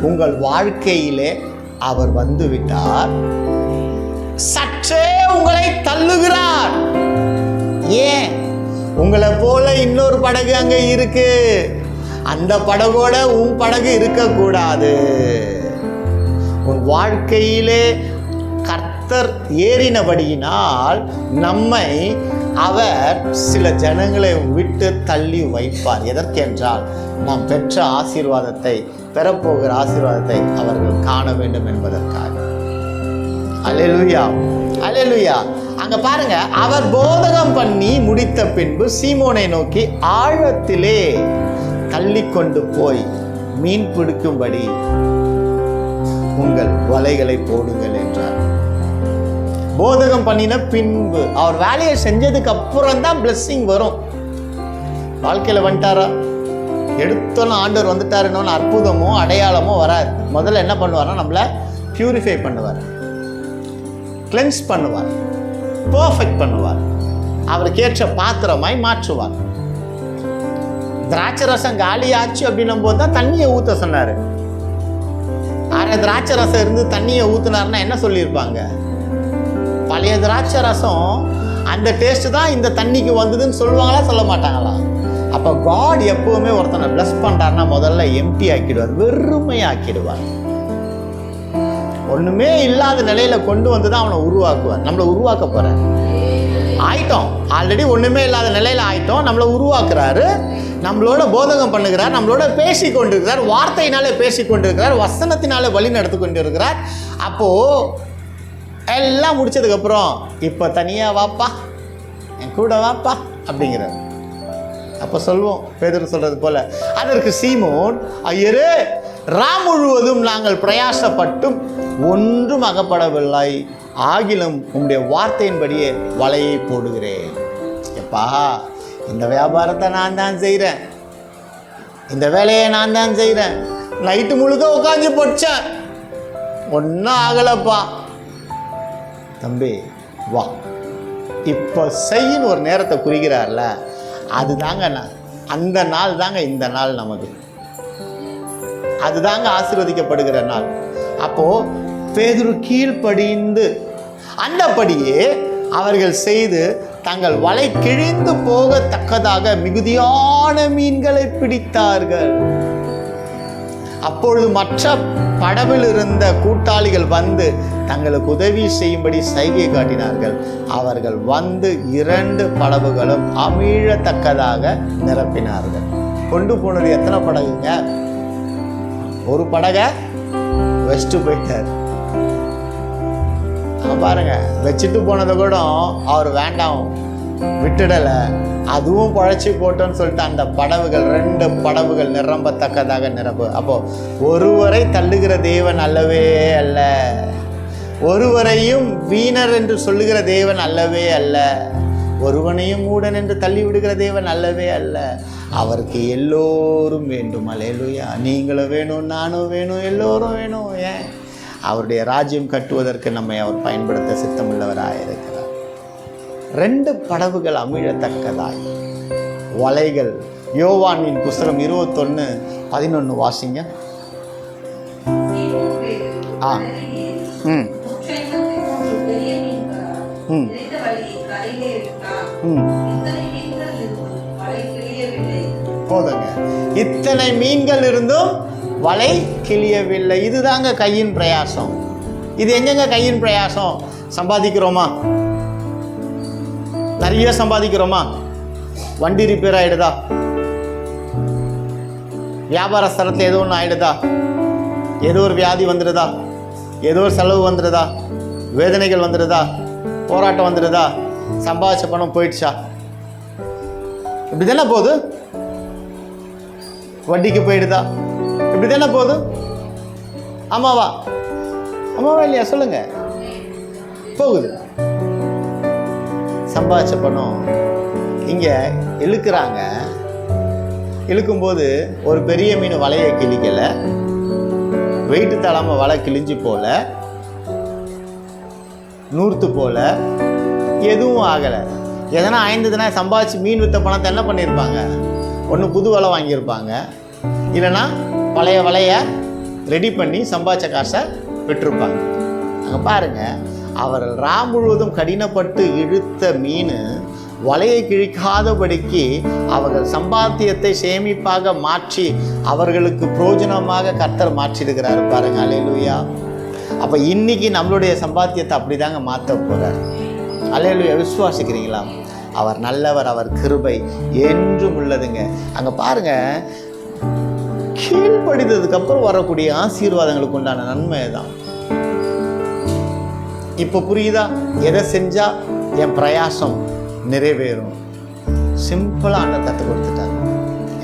உங்கள் வாழ்க்கையிலே அவர் வந்து விட்டார். சற்றே உங்களை தள்ளுகிறார். ஏன்? உங்களை போல இன்னொரு படகு அங்க இருக்கு. அந்த படகோட உன் படகு இருக்கக்கூடாது. உன் வாழ்க்கையிலே கர்த்தர் ஏறினபடியினால் நம்மை அவர் சில ஜனங்களை விட்டு தள்ளி வைப்பார். எதற்கென்றால் நாம் பெற்ற ஆசீர்வாதத்தை, பெறப்போகிற ஆசீர்வாதத்தை அவர்கள் காண வேண்டும் என்பதற்காக. அல்லேலூயா, அல்லேலூயா. அங்க பாருங்க, அவர் போதகம் பண்ணி முடித்த பின்பு சீமோனை நோக்கி ஆழத்திலே தள்ளி கொண்டு போய் மீன் பிடிக்கும்படி உங்கள் வலைகளை போடுங்கள் என்றார். போதகம் பண்ணின பின்பு, அவர் வேலையை செஞ்சதுக்கு அப்புறம் தான் பிளெஸிங் வரும். வாழ்க்கையில வந்துட்டாரா, எடுத்தோன்னு ஆண்டவர் வந்துட்டாருன்னு அற்புதமோ அடையாளமோ வராது. முதல்ல என்ன பண்ணுவார்னா நம்மளை பியூரிஃபை பண்ணுவார், கிளென்ஸ் பண்ணுவார், பர்ஃபெக்ட் பண்ணுவார், அவருக்கு ஏற்ற பாத்திரமாய் மாற்றுவார். திராட்சை ரசம் காலியாச்சு அப்படின்னும் போது தான் தண்ணியை ஊற்ற சொன்னார். அரை திராட்சை ரசம் இருந்து தண்ணியை ஊற்றினார்னா என்ன சொல்லியிருப்பாங்க? பழைய திராட்சை ரசம் அந்த டேஸ்ட் தான் இந்த தண்ணிக்கு வந்ததுன்னு சொல்லுவாங்களா, சொல்ல மாட்டாங்களா? அப்போ காட் எப்பவுமே ஒருத்தனை பிளஸ் பண்ணுறாருன்னா முதல்ல எம்டி ஆக்கிடுவார், வெறுமையாக்கிடுவார். ஒன்றுமே இல்லாத நிலையில கொண்டு வந்து தான் அவனை உருவாக்குவார். நம்மளை உருவாக்க போறார். ஆயிட்டோம், ஆல்ரெடி ஒன்றுமே இல்லாத நிலையில ஆயிட்டோம். நம்மளை உருவாக்குறாரு, நம்மளோட போதகம் பண்ணுகிறார், நம்மளோட பேசி கொண்டிருக்கிறார், வார்த்தையினாலே பேசி கொண்டிருக்கிறார், வசனத்தினாலே வழி நடத்தி கொண்டிருக்கிறார். அப்போ எல்லாம் முடிச்சதுக்கப்புறம் இப்போ தனியாக வாப்பா, என் கூட வாப்பா அப்படிங்கிறார். அப்போ சொல்வோம், பேதுரு சொல்றது போல, அதற்கு சீமோன், ஐயரே, ராம் முழுவதும் நாங்கள் பிரயாசப்பட்டும் ஒன்றும் அகப்படவில்லை, ஆகிலும் உம்முடைய வார்த்தையின்படியே வலையை போடுகிறேன். எப்பா, இந்த வியாபாரத்தை நான் தான் செய்கிறேன், இந்த வேலையை நான் தான் செய்கிறேன், நைட்டு முழுக்க உட்காந்து போச்சேன், ஒன்றும் ஆகலப்பா. தம்பி வா, இப்போ செய்யின்னு ஒரு நேரத்தை குறிக்கிறார்ல, அதுதாங்க அந்த நாள் தாங்க இந்த நாள், நமக்கு அதுதாங்க ஆசீர்வதிக்கப்படுகிற நாள். அப்போ பேதுரு கீழ்ப்படிந்து அந்தபடியே அவர்கள் செய்து தங்கள் வலை கிழிந்து போகத்தக்கதாக மிகுதியான மீன்களை பிடித்தார்கள். அப்பொழுது மற்ற படவில் இருந்த கூட்டாளிகள் வந்து தங்களுக்கு உதவி செய்யும்படி சைகை காட்டினார்கள். அவர்கள் வந்து 2 படகுகளும் அமிழத்தக்கதாக நிரப்பினார்கள். கொண்டு போனது எத்தனை படகுங்க? ஒரு படகை வச்சுட்டு போயிட்டார். பாருங்க, வச்சுட்டு போனதை கூட அவர் வேண்டாம் விட்டுடலை, அதுவும் பழச்சி போட்டோன்னு சொல்லிட்டு அந்த படகுகள் 2 படகுகள் நிரம்பத்தக்கதாக நிரப்பு. அப்போ ஒருவரை தள்ளுகிற தேவன் அல்லவே அல்ல, ஒருவரையும் வீணர் என்று சொல்லுகிற தேவன் அல்லவே அல்ல, ஒருவனையும் மூடன் என்று தள்ளி விடுகிற தேவன் அல்லவே அல்ல. அவருக்கு எல்லோரும் வேண்டும். அல்லேலூயா. நீங்களும் வேணும், நானும் வேணும், எல்லோரும் வேணும். ஏன்? அவருடைய ராஜ்யம் கட்டுவதற்கு நம்மை அவர் பயன்படுத்த சித்தமுள்ளவராக இருக்கிறார். 2 படகுகள் அமிழத்தக்கதாய் வலைகள். யோவானின் புஸ்தகம் 21:11 வாசிங்க. போதுங்க, இத்தனை மீன்கள் இருந்தும் வலை கிழியவில்லை. இதுதாங்க கையின் பிரயாசம். இது எங்கங்க கையின் பிரயாசம்? சம்பாதிக்கிறோமா? நிறைய சம்பாதிக்கிறோமா? வண்டி ரிப்பேர் ஆயிடுதா? வியாபார ஸ்தலத்தில் ஏதோ ஒன்று ஆயிடுதா? ஏதோ ஒரு வியாதி வந்துடுதா? ஏதோ ஒரு செலவு வந்துடுதா? வேதனைகள் வந்துடுதா? போராட்டம் வந்துடுதா? சம்பாதிச்ச பணம் போயிடுச்சா? இப்படி தானே போகுது? வட்டிக்கு போயிடுதா? இப்படி தானே போகுது? ஆமாவா? ஆமாவா இல்லையா? சொல்லுங்க. போகுது. சம்பாதிச்ச பணம் இங்கே இழுக்கிறாங்க. இழுக்கும்போது ஒரு பெரிய மீன் வலையை கிழிக்கலை, வெயிட்டு தளாமல் வலை கிழிஞ்சு போல, நூறுத்து போல, எதுவும் ஆகலை. எதனா ஆய்ந்ததுன்னா சம்பாதிச்சு மீன் விற்ற பணத்தை என்ன பண்ணியிருப்பாங்க? ஒன்று புது வலை வாங்கியிருப்பாங்க, இல்லைன்னா பழைய வலையை ரெடி பண்ணி சம்பாதிச்ச காசை விட்டுருப்பாங்க. அங்கே பாருங்கள், அவர்கள் முழுவதும் கடினப்பட்டு இழுத்த மீன் வலையை கிழிக்காதபடிக்கு அவர்கள் சம்பாத்தியத்தை சேமிப்பாக மாற்றி அவர்களுக்கு பிரயோஜனமாக கர்த்தர் மாற்றிடுகிறார் பாருங்க. அல்லேலூயா. அப்போ இன்னைக்கு நம்மளுடைய சம்பாத்தியத்தை அப்படி தாங்க மாற்ற போகிறார். அல்லேலூயா. விசுவாசிக்கிறீங்களா? அவர் நல்லவர், அவர் கிருபை என்றும் உள்ளதுங்க. அங்கே பாருங்க, கீழ்ப்படித்ததுக்கு அப்புறம் வரக்கூடிய ஆசீர்வாதங்களுக்கு உண்டான நன்மை தான். இப்போ புரியுதா? எதை செஞ்சா என் பிரயாசம் நிறைவேறும்? சிம்பிளாக ஆண்டவர் கற்றுக் கொடுத்துட்டாங்க.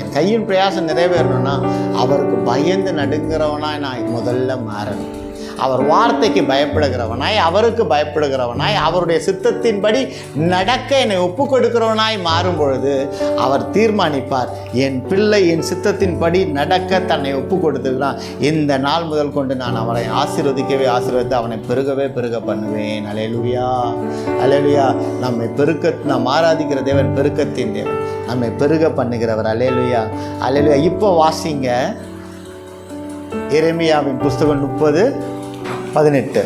என் கையின் பிரயாசம் நிறைவேறணும்னா அவருக்கு பயந்து நடுங்கிறவனாய் நான் முதல்ல மாறணும். அவர் வார்த்தைக்கு பயப்படுகிறவனாய், அவருக்கு பயப்படுகிறவனாய், அவருடைய சித்தத்தின்படி நடக்க என்னை ஒப்பு கொடுக்கிறவனாய் மாறும் பொழுது அவர் தீர்மானிப்பார், என் பிள்ளை என் சித்தத்தின்படி நடக்க தன்னை ஒப்பு கொடுத்துக்கிறான், இந்த நாள் முதல் கொண்டு நான் அவனை ஆசீர்வதிக்கவே ஆசீர்வதித்து அவனை பெருகவே பெருக பண்ணுவேன். அல்லேலூயா. அல்லேலூயா. நம்மை நாம் ஆராதிக்கிற தேவன் பெருக்கத்தின் தேவன், நம்மை பெருக பண்ணுகிறவர். அல்லேலூயா. அல்லேலூயா. இப்போ வாசிங்க எரேமியாவின் புஸ்தகம் 30:18.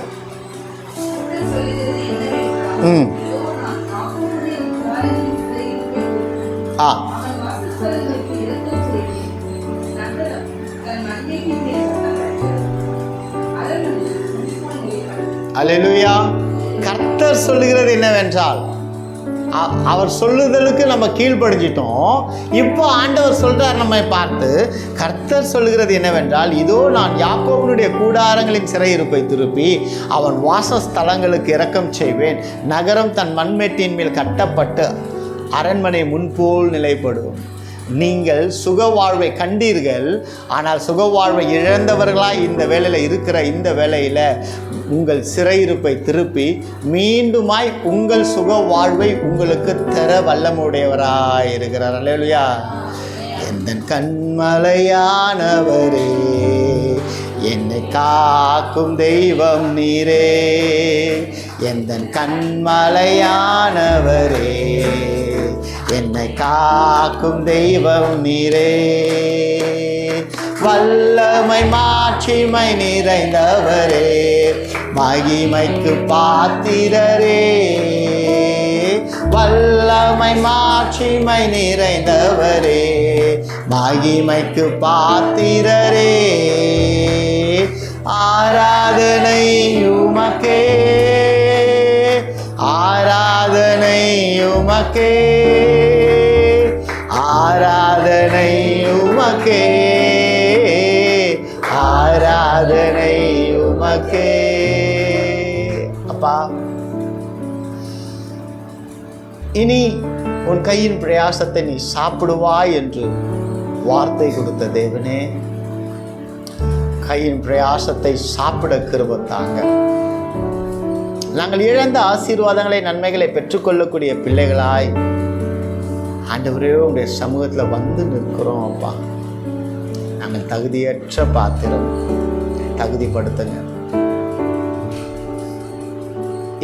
அல்லேலூயா. கர்த்தர் சொல்லுகிறது என்னவென்றால், அவர் சொல்லுதலுக்கு நம்ம கீழ்ப்படிஞ்சிட்டோம். இப்போ ஆண்டவர் சொல்றார் நம்மை பார்த்து. கர்த்தர் சொல்லுகிறது என்னவென்றால், இதோ நான் யாக்கோபனுடைய கூடாரங்களின் சிறையிருப்பை திருப்பி அவன் வாசஸ்தலங்களுக்கு இரக்கம் செய்வேன். நகரம் தன் மண்மேட்டின் மேல் கட்டப்பட்டு அரண்மனை முன்போல் நிலைப்படும். நீங்கள் சுக வாழ்வை கண்டீர்கள், ஆனால் சுக வாழ்வை இழந்தவர்களாய் இந்த வேளையில் இருக்கிற இந்த வேளையில் உங்கள் சிறையிருப்பை திருப்பி மீண்டுமாய் உங்கள் சுக வாழ்வை உங்களுக்கு தர வல்லமுடையவராய் இருக்கிறார். அல்லேலூயா. எந்தன் கண்மலையானவரே, என்னை காக்கும் தெய்வம் நீரே. எந்தன் கண்மலையானவரே, என்னை காக்கும் தெய்வம் நீரே. வல்லமை மாட்சிமை நிறைந்தவரே, மகிமைக்கு பாத்திரரே. வல்லமை மாட்சிமை நிறைந்தவரே, மகிமைக்கு பாத்திரரே. ஆராதனை உமக்கே, ஆராதனை உமக்கே, ஆராதனை உமக்கே, ஆராதனை உமக்கே. அப்பா, இனி உன் கையின் பிரயாசத்தை நீ சாப்பிடுவாய் என்று வார்த்தை கொடுத்த தேவனே, கையின் பிரயாசத்தை சாப்பிட கிருபை தாங்க. நாங்கள் இழந்த ஆசீர்வாதங்களை நன்மைகளை பெற்றுக்கொள்ளக்கூடிய பிள்ளைகளாய் ஆண்டவரே உடைய சமூகத்தில் வந்து நிற்கிறோம். அப்பா, நாங்கள் தகுதியற்ற பாத்திரம், தகுதிப்படுத்துங்க.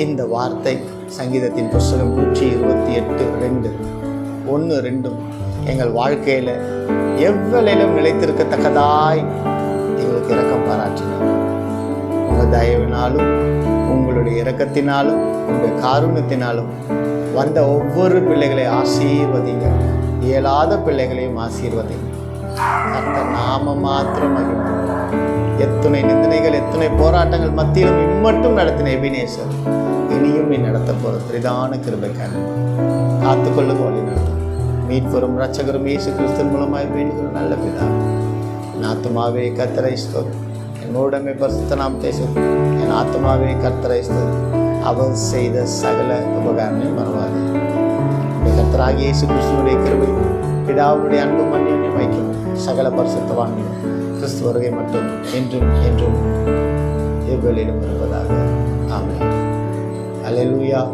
இந்த வார்த்தை சங்கீதத்தின் புஸ்தகம் 128:2 எங்கள் வாழ்க்கையில் எவ்வளையிலும் நிலைத்திருக்கத்தக்கதாய் எங்களுக்கு இரக்கம் பாராட்டினார். உங்கள் தயவினாலும் உங்களுடைய இரக்கத்தினாலும் உங்களுடைய காருண்யத்தினாலும் வந்த ஒவ்வொரு பிள்ளைகளை ஆசீர்வதிங்க. இயலாத பிள்ளைகளையும் ஆசீர்வதிங்க. கர்த்தர் நாம மாத்திரம் மகிமை. எத்தனை நிந்தனைகள், எத்தனை போராட்டங்கள் மத்தியிலும் இம்மட்டும் நடத்தின எபினேசர் இனியும் நீ நடத்த போகிற பிரதான கிருபைக்காக காத்துக்கொள்ளுங்க, வழி நடத்தும். மீட்பெரும் இரட்சகரும் இயேசு கிறிஸ்துவின் மூலமாய் வேண்டுகிற நல்ல பிதா. என் ஆத்துமாவே கர்த்தரை ஸ்தோத்திரம், என் மூடமே பரிசுத்த நாமத்தை ஸ்தோத்திரம். என் ஆத்துமாவே கர்த்தரை ஸ்தோத்திரம், அவர் செய்த சகல உபகாரங்களையும் மறவாதே. கர்த்தர் கர்த்தராகிய இயேசு கிறிஸ்துவினுடைய கிருபை, பிதாவுடைய அன்பு மன்னியும் வைக்கும் சகல பரிசுத்தவான்களும் கிறிஸ்து வருகை மட்டும் என்றும் என்றும் இவ்வேளையிலும் வருவதாக. ஆமென். அல்லேலூயா.